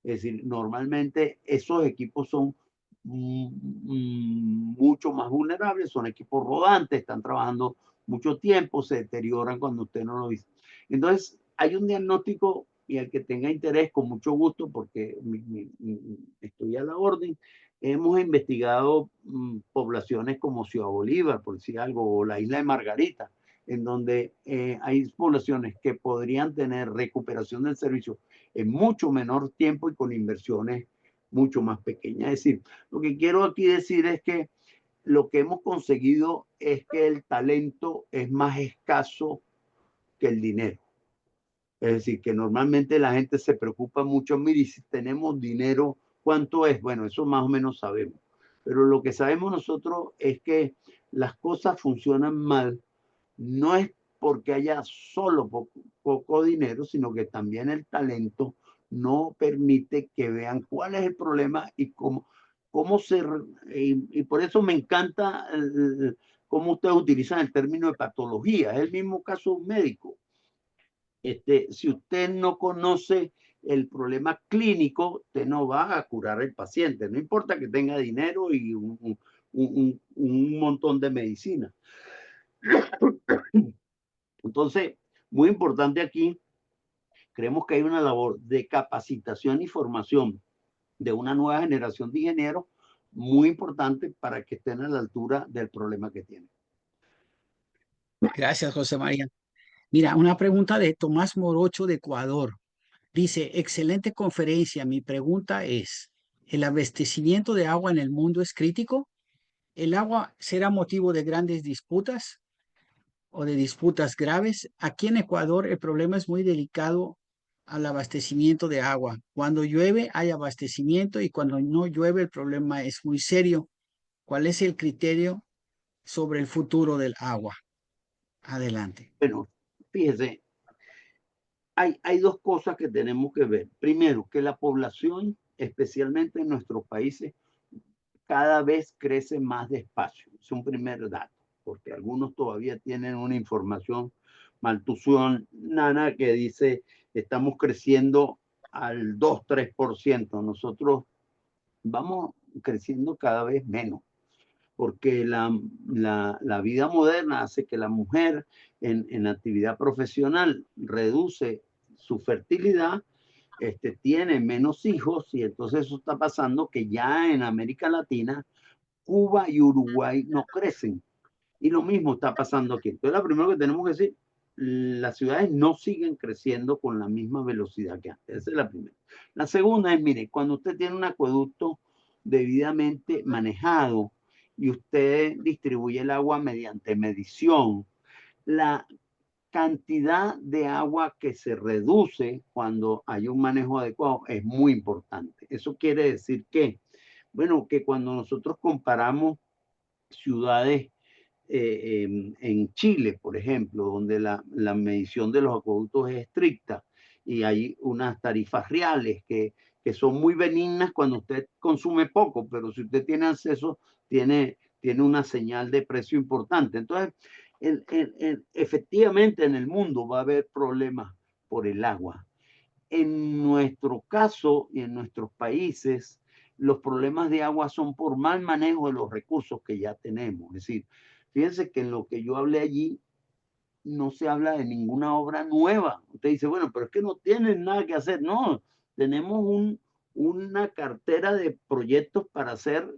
Es decir, normalmente esos equipos son mucho más vulnerables, son equipos rodantes, están trabajando mucho tiempo, se deterioran cuando usted no lo dice. Entonces, hay un diagnóstico y el que tenga interés, con mucho gusto, porque estoy a la orden, hemos investigado poblaciones como Ciudad Bolívar, por decir algo, o la isla de Margarita, en donde hay poblaciones que podrían tener recuperación del servicio en mucho menor tiempo y con inversiones mucho más pequeñas. Es decir, lo que quiero aquí decir es que lo que hemos conseguido es que el talento es más escaso que el dinero. Es decir, que normalmente la gente se preocupa mucho, mire, si tenemos dinero, ¿cuánto es? Bueno, eso más o menos sabemos. Pero lo que sabemos nosotros es que las cosas funcionan mal, no es porque haya solo poco dinero, sino que también el talento no permite que vean cuál es el problema y cómo y por eso me encanta cómo ustedes utilizan el término de patología. Es el mismo caso de un médico. Si usted no conoce el problema clínico, usted no va a curar al paciente. No importa que tenga dinero y un montón de medicina. Entonces, muy importante aquí, creemos que hay una labor de capacitación y formación de una nueva generación de ingenieros muy importante para que estén a la altura del problema que tienen. Gracias, José María. Mira, una pregunta de Tomás Morocho de Ecuador. Dice, excelente conferencia. Mi pregunta es, ¿el abastecimiento de agua en el mundo es crítico? ¿El agua será motivo de grandes disputas o de disputas graves? Aquí en Ecuador el problema es muy delicado al abastecimiento de agua. Cuando llueve hay abastecimiento y cuando no llueve el problema es muy serio. ¿Cuál es el criterio sobre el futuro del agua? Adelante. Bueno, fíjese, hay dos cosas que tenemos que ver. Primero, que la población, especialmente en nuestros países, cada vez crece más despacio. Es un primer dato, porque algunos todavía tienen una información maltusiana que dice estamos creciendo al 2-3%. Nosotros vamos creciendo cada vez menos, porque la vida moderna hace que la mujer en actividad profesional reduce su fertilidad, tiene menos hijos, y entonces eso está pasando que ya en América Latina, Cuba y Uruguay no crecen. Y lo mismo está pasando aquí. Entonces, lo primero que tenemos que decir, las ciudades no siguen creciendo con la misma velocidad que antes. Esa es la primera. La segunda es, mire, cuando usted tiene un acueducto debidamente manejado y usted distribuye el agua mediante medición, la cantidad de agua que se reduce cuando hay un manejo adecuado es muy importante. Eso quiere decir que, bueno, que cuando nosotros comparamos ciudades en Chile, por ejemplo, donde la medición de los acueductos es estricta y hay unas tarifas reales que son muy benignas cuando usted consume poco, pero si usted tiene acceso, tiene una señal de precio importante. Entonces, efectivamente en el mundo va a haber problemas por el agua. En nuestro caso y en nuestros países, los problemas de agua son por mal manejo de los recursos que ya tenemos. Es decir, fíjense que en lo que yo hablé allí no se habla de ninguna obra nueva. Usted dice, bueno, pero es que no tienen nada que hacer. No, tenemos una cartera de proyectos para hacer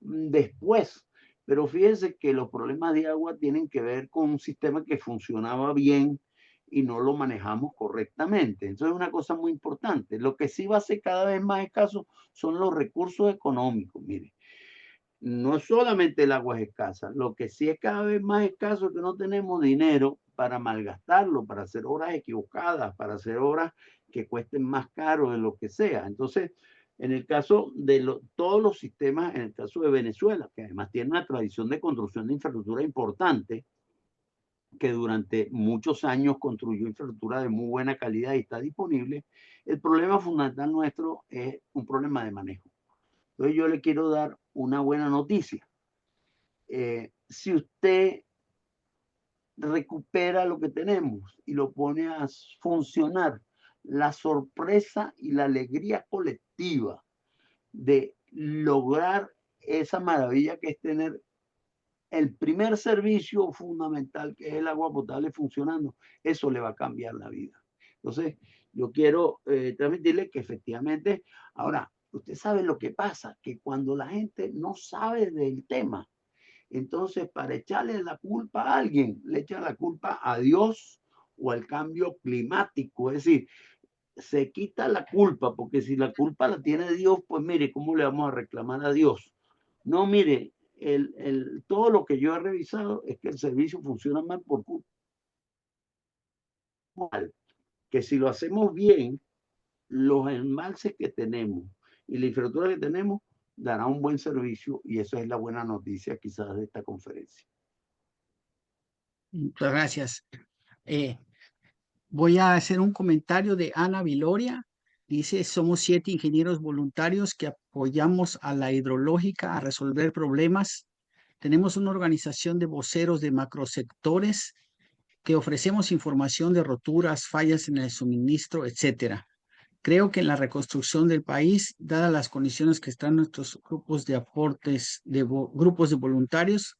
después. Pero fíjense que los problemas de agua tienen que ver con un sistema que funcionaba bien y no lo manejamos correctamente. Entonces es una cosa muy importante. Lo que sí va a ser cada vez más escaso son los recursos económicos. Mire, no solamente el agua es escasa, lo que sí es cada vez más escaso es que no tenemos dinero para malgastarlo, para hacer obras equivocadas, para hacer obras que cuesten más caro de lo que sea. Entonces, en el caso de todos los sistemas, en el caso de Venezuela, que además tiene una tradición de construcción de infraestructura importante, que durante muchos años construyó infraestructura de muy buena calidad y está disponible, el problema fundamental nuestro es un problema de manejo. Entonces yo le quiero dar una buena noticia. Si usted recupera lo que tenemos y lo pone a funcionar, la sorpresa y la alegría colectiva de lograr esa maravilla que es tener el primer servicio fundamental, que es el agua potable funcionando, eso le va a cambiar la vida. Entonces, yo quiero transmitirle que efectivamente, ahora, usted sabe lo que pasa, que cuando la gente no sabe del tema, entonces para echarle la culpa a alguien, le echan la culpa a Dios o al cambio climático. Es decir, se quita la culpa, porque si la culpa la tiene Dios, pues mire, ¿cómo le vamos a reclamar a Dios? No, mire, todo lo que yo he revisado es que el servicio funciona mal por culpa. Que si lo hacemos bien, los embalses que tenemos y la infraestructura que tenemos dará un buen servicio, y eso es la buena noticia quizás de esta conferencia. Muchas gracias. Eh, Voy a hacer un comentario de Ana Viloria. Dice, somos 7 ingenieros voluntarios que apoyamos a la hidrológica a resolver problemas. Tenemos una organización de voceros de macrosectores que ofrecemos información de roturas, fallas en el suministro, etcétera. Creo que en la reconstrucción del país, dadas las condiciones que están nuestros grupos de aportes, grupos de voluntarios,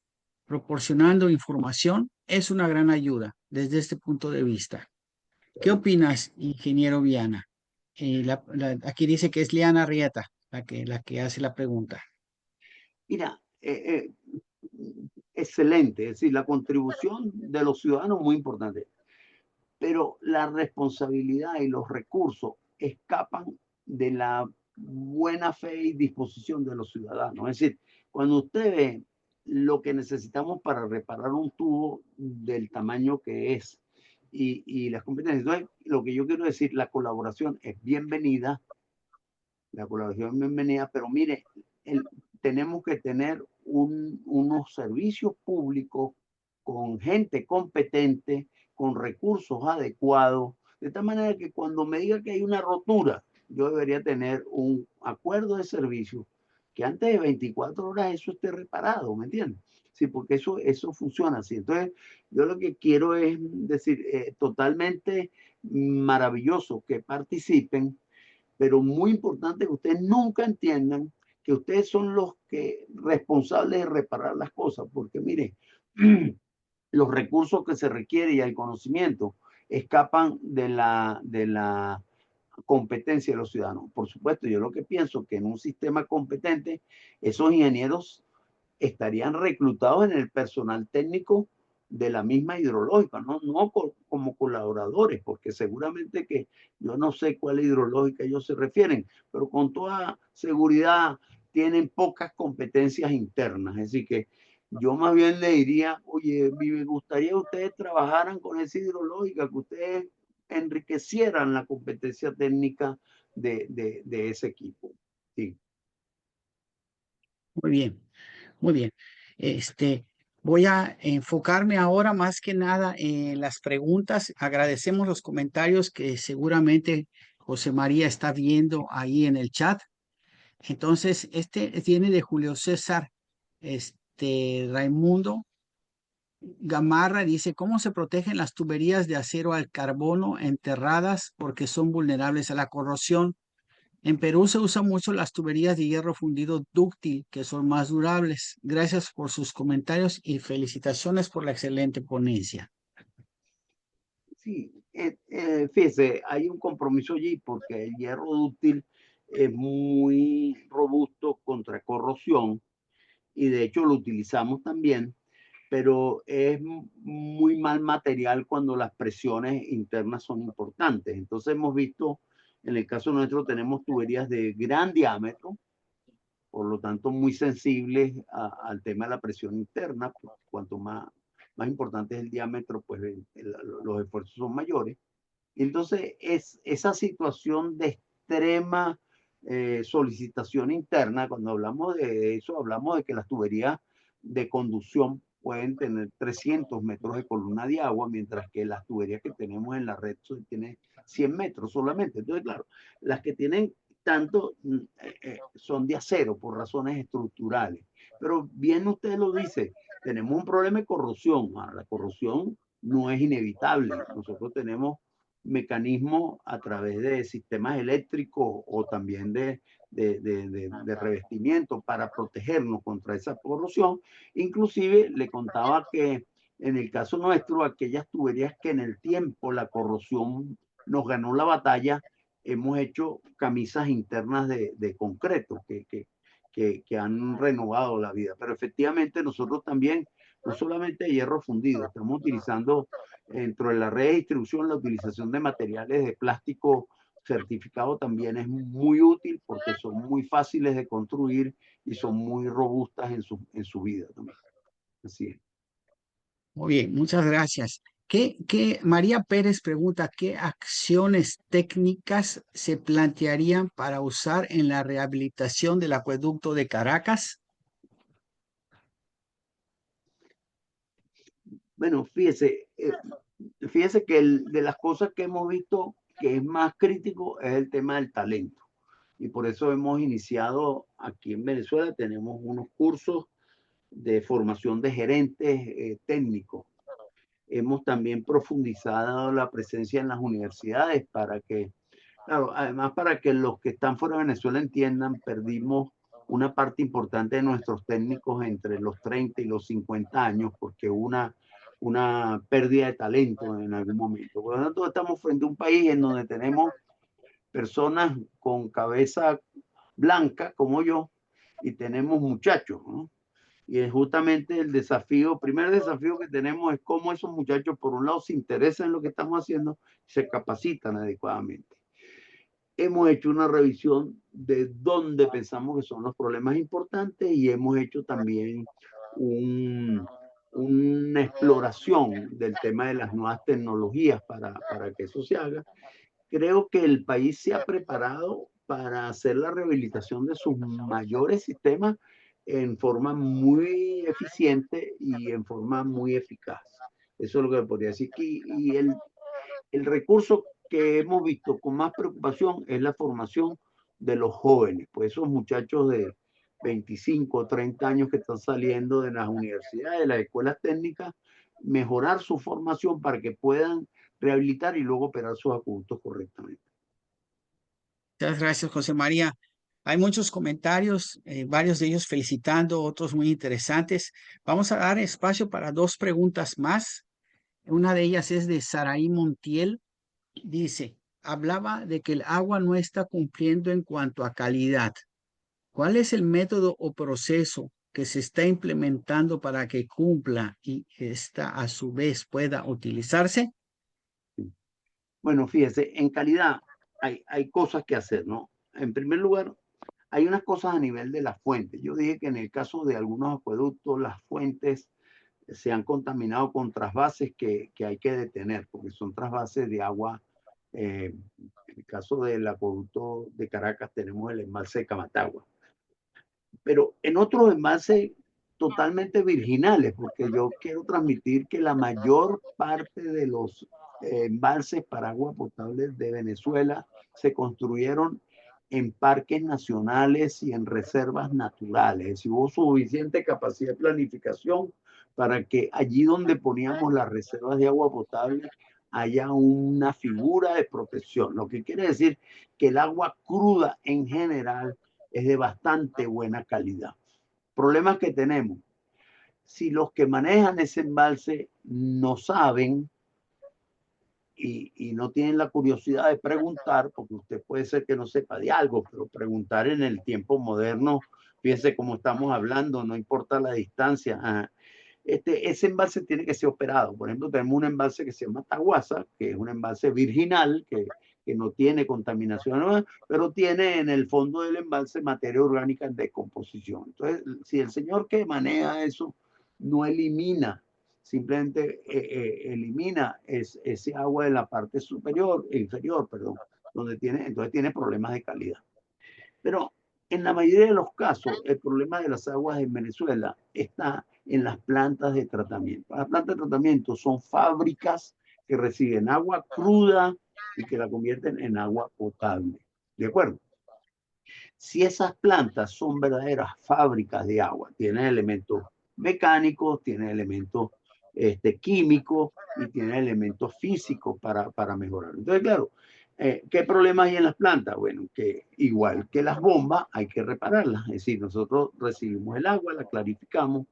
proporcionando información, es una gran ayuda desde este punto de vista. ¿Qué opinas, ingeniero Viana? Aquí dice que es Liana Rieta la que hace la pregunta. Mira, excelente, es decir, la contribución de los ciudadanos es muy importante, pero la responsabilidad y los recursos escapan de la buena fe y disposición de los ciudadanos. Es decir, cuando usted ve lo que necesitamos para reparar un tubo del tamaño que es y las competencias. Entonces, lo que yo quiero decir, la colaboración es bienvenida, pero mire, tenemos que tener unos servicios públicos con gente competente, con recursos adecuados, de tal manera que cuando me diga que hay una rotura, yo debería tener un acuerdo de servicio que antes de 24 horas eso esté reparado, ¿me entiendes? Sí, porque eso funciona así. Entonces, yo lo que quiero es decir, totalmente maravilloso que participen, pero muy importante que ustedes nunca entiendan que ustedes son los que responsables de reparar las cosas, porque mire, los recursos que se requieren y el conocimiento escapan de la competencia de los ciudadanos. Por supuesto, yo lo que pienso que en un sistema competente, esos ingenieros estarían reclutados en el personal técnico de la misma hidrológica, no como colaboradores, porque seguramente que yo no sé cuál hidrológica ellos se refieren, pero con toda seguridad tienen pocas competencias internas. Así que yo más bien le diría, oye, me gustaría que ustedes trabajaran con esa hidrológica, que ustedes enriquecieran la competencia técnica de ese equipo. Sí. Muy bien, muy bien. Voy a enfocarme ahora más que nada en las preguntas. Agradecemos los comentarios que seguramente José María está viendo ahí en el chat. Entonces, este tiene de Julio César, Raimundo Gamarra dice, ¿cómo se protegen las tuberías de acero al carbono enterradas porque son vulnerables a la corrosión? En Perú se usan mucho las tuberías de hierro fundido dúctil, que son más durables. Gracias por sus comentarios y felicitaciones por la excelente ponencia. Sí, fíjese, hay un compromiso allí porque el hierro dúctil es muy robusto contra corrosión y de hecho lo utilizamos también, pero es muy mal material cuando las presiones internas son importantes. Entonces hemos visto, en el caso nuestro tenemos tuberías de gran diámetro, por lo tanto muy sensibles al tema de la presión interna. Cuanto más importante es el diámetro, pues los esfuerzos son mayores. Entonces, es esa situación de extrema solicitación interna. Cuando hablamos de eso, hablamos de que las tuberías de conducción pueden tener 300 metros de columna de agua, mientras que las tuberías que tenemos en la red tienen 100 metros solamente. Entonces, claro, las que tienen tanto son de acero por razones estructurales. Pero bien usted lo dice, tenemos un problema de corrosión. La corrosión no es inevitable. Nosotros tenemos mecanismos a través de sistemas eléctricos o también de revestimiento para protegernos contra esa corrosión. Inclusive le contaba que en el caso nuestro, aquellas tuberías que en el tiempo la corrosión nos ganó la batalla, hemos hecho camisas internas de concreto que han renovado la vida. Pero efectivamente nosotros también, no solamente hierro fundido, estamos utilizando dentro de la red de distribución la utilización de materiales de plástico certificado también es muy útil porque son muy fáciles de construir y son muy robustas en su vida también. Así es. Muy bien, muchas gracias. María Pérez pregunta, ¿qué acciones técnicas se plantearían para usar en la rehabilitación del acueducto de Caracas? Bueno, fíjese que de las cosas que hemos visto que es más crítico es el tema del talento. Y por eso hemos iniciado aquí en Venezuela, tenemos unos cursos de formación de gerentes técnicos. Hemos también profundizado la presencia en las universidades para que, claro, además para que los que están fuera de Venezuela entiendan, perdimos una parte importante de nuestros técnicos entre los 30 y los 50 años porque hubo una pérdida de talento en algún momento. Por lo tanto, estamos frente a un país en donde tenemos personas con cabeza blanca como yo y tenemos muchachos, ¿no? Y es justamente el primer desafío que tenemos es cómo esos muchachos, por un lado, se interesan en lo que estamos haciendo, se capacitan adecuadamente. Hemos hecho una revisión de dónde pensamos que son los problemas importantes y hemos hecho también una exploración del tema de las nuevas tecnologías para que eso se haga. Creo que el país se ha preparado para hacer la rehabilitación de sus mayores sistemas en forma muy eficiente y en forma muy eficaz. Eso es lo que podría decir. Y el recurso que hemos visto con más preocupación es la formación de los jóvenes, pues esos muchachos de 25 o 30 años que están saliendo de las universidades, de las escuelas técnicas, mejorar su formación para que puedan rehabilitar y luego operar sus acueductos correctamente. Muchas gracias, José María. Hay muchos comentarios, varios de ellos felicitando, otros muy interesantes. Vamos a dar espacio para dos preguntas más. Una de ellas es de Saraí Montiel. Dice, hablaba de que el agua no está cumpliendo en cuanto a calidad. ¿Cuál es el método o proceso que se está implementando para que cumpla y esta a su vez pueda utilizarse? Bueno, fíjese, en calidad hay cosas que hacer, ¿no? En primer lugar, hay unas cosas a nivel de las fuentes. Yo dije que en el caso de algunos acueductos, las fuentes se han contaminado con trasvases que hay que detener, porque son trasvases de agua. En el caso del acueducto de Caracas tenemos el embalse de Camatagua. Pero en otros embalses totalmente virginales, porque yo quiero transmitir que la mayor parte de los embalses para agua potable de Venezuela se construyeron en parques nacionales y en reservas naturales. Es decir, hubo suficiente capacidad de planificación para que allí donde poníamos las reservas de agua potable haya una figura de protección. Lo que quiere decir que el agua cruda en general es de bastante buena calidad. Problemas que tenemos. Si los que manejan ese embalse no saben y no tienen la curiosidad de preguntar, porque usted puede ser que no sepa de algo, pero preguntar en el tiempo moderno, fíjense cómo estamos hablando, no importa la distancia. Ese embalse tiene que ser operado. Por ejemplo, tenemos un embalse que se llama Taguasa, que es un embalse virginal, que no tiene contaminación, pero tiene en el fondo del embalse materia orgánica en descomposición. Entonces, si el señor que maneja eso no elimina, simplemente elimina ese agua de la parte superior, inferior, perdón, entonces tiene problemas de calidad. Pero en la mayoría de los casos, el problema de las aguas en Venezuela está en las plantas de tratamiento. Las plantas de tratamiento son fábricas que reciben agua cruda y que la convierten en agua potable. ¿De acuerdo? Si esas plantas son verdaderas fábricas de agua, tienen elementos mecánicos, tienen elementos químicos y tienen elementos físicos para mejorar. Entonces, claro, ¿qué problemas hay en las plantas? Bueno, que igual que las bombas, hay que repararlas. Es decir, nosotros recibimos el agua, la clarificamos,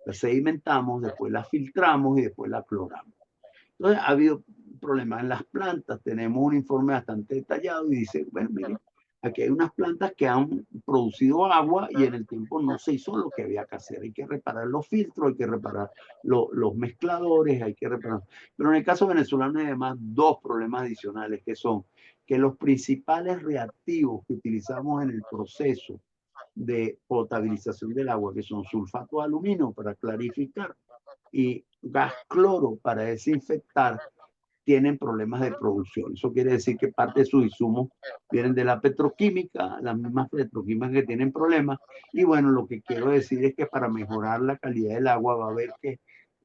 la sedimentamos, después la filtramos y después la cloramos. Entonces, ha habido problemas en las plantas. Tenemos un informe bastante detallado y dice, bueno, miren, aquí hay unas plantas que han producido agua y en el tiempo no se hizo lo que había que hacer. Hay que reparar los filtros, hay que reparar los mezcladores, hay que reparar. Pero en el caso venezolano hay además dos problemas adicionales que son que los principales reactivos que utilizamos en el proceso de potabilización del agua, que son sulfato de aluminio para clarificar y gas cloro para desinfectar, tienen problemas de producción. Eso quiere decir que parte de sus insumos vienen de la petroquímica, las mismas petroquímicas que tienen problemas. Y bueno, lo que quiero decir es que para mejorar la calidad del agua va a haber que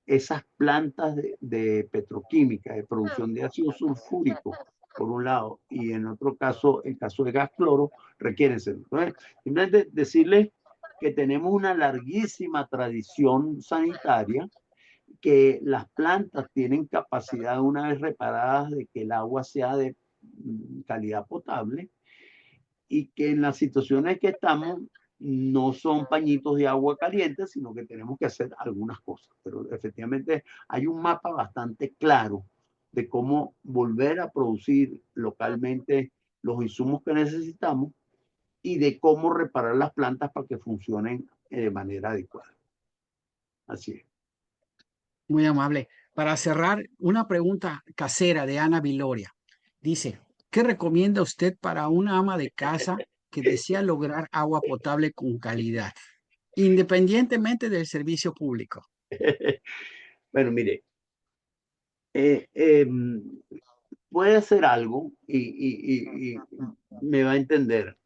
esas plantas de petroquímica, de producción de ácido sulfúrico, por un lado, y en otro caso, el caso de gas cloro, requieren ser. Entonces, simplemente decirles que tenemos una larguísima tradición sanitaria, que las plantas tienen capacidad, una vez reparadas, de que el agua sea de calidad potable y que en las situaciones que estamos no son pañitos de agua caliente, sino que tenemos que hacer algunas cosas. Pero efectivamente hay un mapa bastante claro de cómo volver a producir localmente los insumos que necesitamos y de cómo reparar las plantas para que funcionen de manera adecuada. Así es. Muy amable. Para cerrar, una pregunta casera de Ana Viloria. Dice, ¿qué recomienda usted para una ama de casa que desea lograr agua potable con calidad, independientemente del servicio público? Bueno, mire, eh, em, puede hacer algo y me va a entender.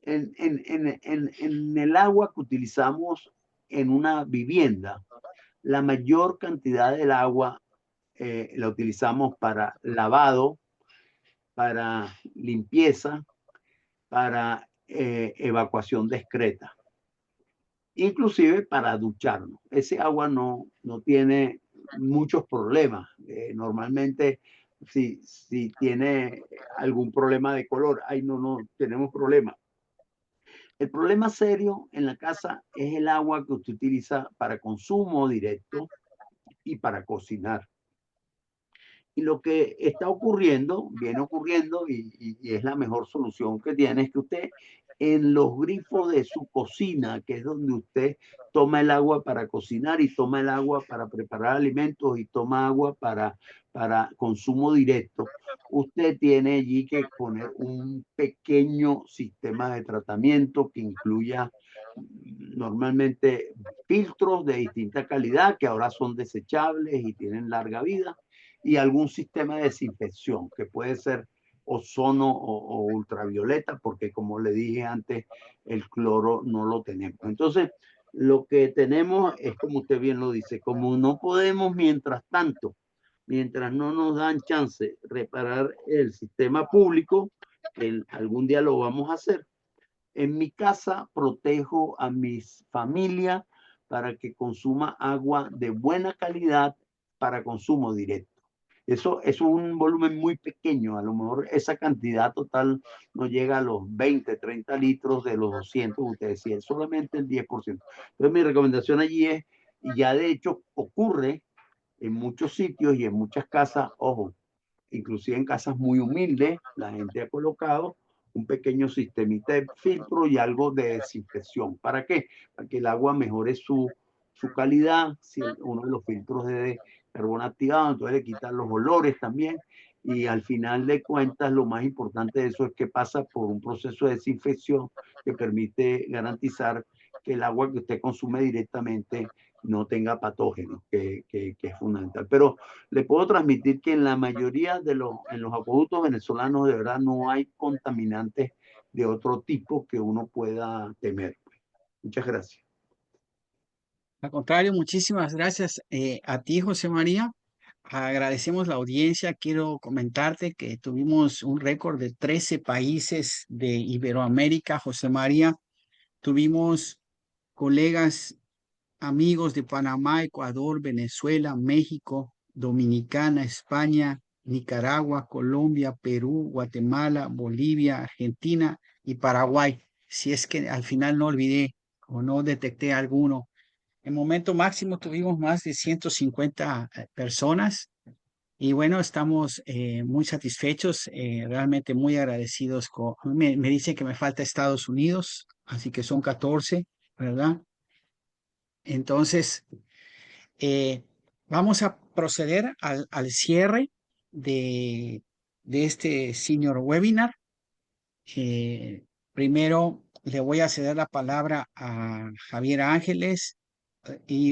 En el agua que utilizamos en una vivienda, la mayor cantidad del agua la utilizamos para lavado, para limpieza, para evacuación discreta, inclusive para ducharnos. Ese agua no tiene muchos problemas. Normalmente, si tiene algún problema de color, ahí no tenemos problema. El problema serio en la casa es el agua que usted utiliza para consumo directo y para cocinar. Y lo que está ocurriendo, viene ocurriendo, y es la mejor solución que tiene, es que usted en los grifos de su cocina, que es donde usted toma el agua para cocinar y toma el agua para preparar alimentos y toma agua para consumo directo, usted tiene allí que poner un pequeño sistema de tratamiento que incluya normalmente filtros de distinta calidad que ahora son desechables y tienen larga vida, y algún sistema de desinfección que puede ser ozono o ultravioleta, porque como le dije antes, el cloro no lo tenemos. Entonces, lo que tenemos es, como usted bien lo dice, como no podemos mientras tanto, mientras no nos dan chance reparar el sistema público, que algún día lo vamos a hacer, en mi casa protejo a mi familia para que consuma agua de buena calidad para consumo directo. Eso es un volumen muy pequeño, a lo mejor esa cantidad total no llega a los 20, 30 litros de los 200, usted decía, es solamente el 10%. Entonces mi recomendación allí es, y ya de hecho ocurre en muchos sitios y en muchas casas, ojo, inclusive en casas muy humildes, la gente ha colocado un pequeño sistemita de filtro y algo de desinfección. ¿Para qué? Para que el agua mejore su calidad. Si uno de los filtros es de carbón activado, entonces le quitan los olores también. Y al final de cuentas, lo más importante de eso es que pasa por un proceso de desinfección que permite garantizar que el agua que usted consume directamente no tenga patógenos, que es fundamental. Pero le puedo transmitir que en la mayoría en los acueductos venezolanos de verdad no hay contaminantes de otro tipo que uno pueda temer. Muchas gracias. Al contrario, muchísimas gracias a ti, José María. Agradecemos la audiencia. Quiero comentarte que tuvimos un récord de 13 países de Iberoamérica, José María. Tuvimos colegas, amigos de Panamá, Ecuador, Venezuela, México, Dominicana, España, Nicaragua, Colombia, Perú, Guatemala, Bolivia, Argentina y Paraguay. Si es que al final no olvidé o no detecté alguno. En momento máximo tuvimos más de 150 personas y bueno, estamos muy satisfechos, realmente muy agradecidos. Me dice que me falta Estados Unidos, así que son 14, ¿verdad? Entonces, eh, vamos a proceder al cierre de, de este senior webinar. Primero le voy a ceder la palabra a Javier Ángeles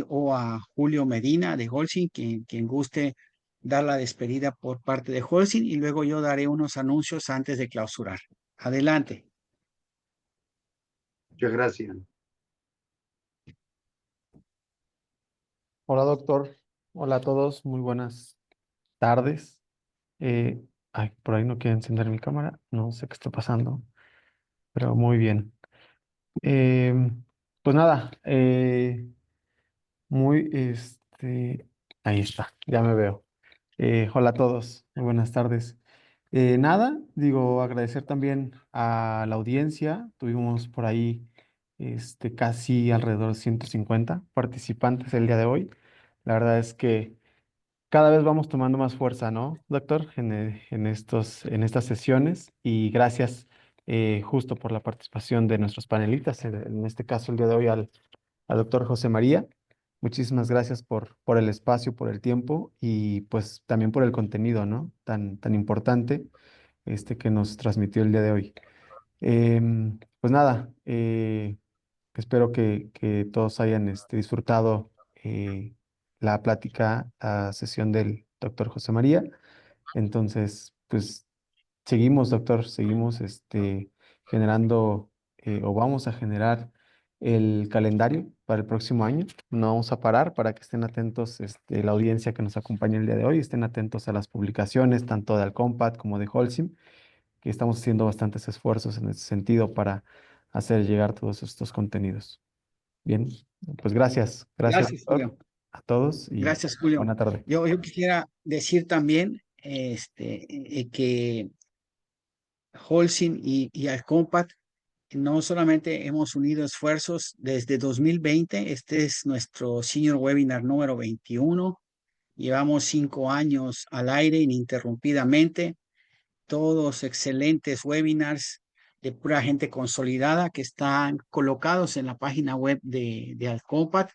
o a Julio Medina de Holcim, quien guste dar la despedida por parte de Holcim, y luego yo daré unos anuncios antes de clausurar. Adelante. Muchas gracias. Hola, doctor. Hola a todos. Muy buenas tardes. Por ahí no quiero encender mi cámara. No sé qué está pasando, pero muy bien. Pues nada, ahí está, ya me veo. Hola a todos. Muy buenas tardes. Nada, digo, agradecer también a la audiencia. Tuvimos por ahí, casi alrededor de 150 participantes el día de hoy. La verdad es que cada vez vamos tomando más fuerza, ¿no, doctor? En estas sesiones, y gracias justo por la participación de nuestros panelistas, en este caso el día de hoy al doctor José María. Muchísimas gracias por el espacio, por el tiempo y pues también por el contenido, ¿no? Tan importante que nos transmitió el día de hoy. Pues nada, espero que todos hayan disfrutado la plática a sesión del doctor José María. Entonces, pues seguimos, doctor, seguimos generando o vamos a generar el calendario para el próximo año. No vamos a parar para que estén atentos, la audiencia que nos acompaña el día de hoy, estén atentos a las publicaciones, tanto de Alcompat como de Holcim, que estamos haciendo bastantes esfuerzos en ese sentido para hacer llegar todos estos contenidos. Bien, pues gracias, Gracias, doctor, Julio. a todos y Gracias, Julio. buena tarde. Yo quisiera decir también que Holcim y Alcompat no solamente hemos unido esfuerzos desde 2020, este es nuestro Senior Webinar número 21. Llevamos 5 años al aire ininterrumpidamente, todos excelentes webinars de pura gente consolidada que están colocados en la página web de Alcompat,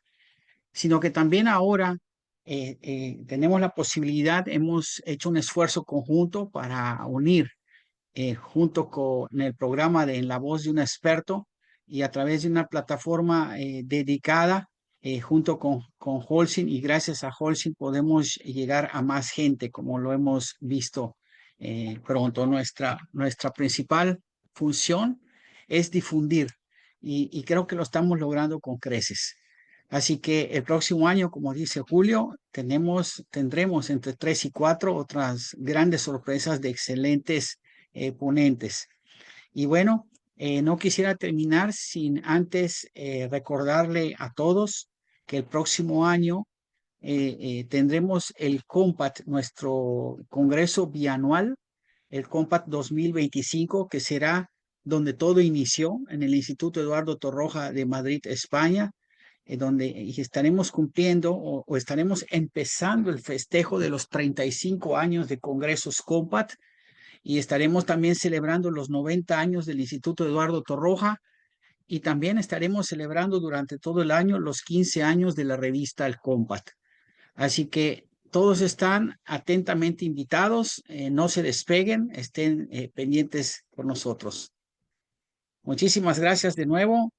sino que también ahora tenemos la posibilidad, hemos hecho un esfuerzo conjunto para unir junto con el programa de En la Voz de un Experto y a través de una plataforma dedicada junto con Holcim, y gracias a Holcim podemos llegar a más gente, como lo hemos visto pronto. Nuestra principal función es difundir y creo que lo estamos logrando con creces. Así que el próximo año, como dice Julio, tendremos entre 3 y 4 otras grandes sorpresas de excelentes ponentes. Y bueno, no quisiera terminar sin antes recordarle a todos que el próximo año tendremos el COMPAT, nuestro congreso bianual, el COMPAT 2025, que será donde todo inició, en el Instituto Eduardo Torroja de Madrid, España, donde estaremos cumpliendo o estaremos empezando el festejo de los 35 años de congresos COMPAT, y estaremos también celebrando los 90 años del Instituto Eduardo Torroja, y también estaremos celebrando durante todo el año los 15 años de la revista El Compat. Así que todos están atentamente invitados, no se despeguen, estén pendientes por nosotros. Muchísimas gracias de nuevo,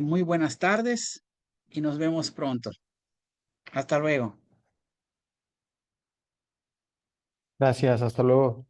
muy buenas tardes y nos vemos pronto. Hasta luego. Gracias, hasta luego.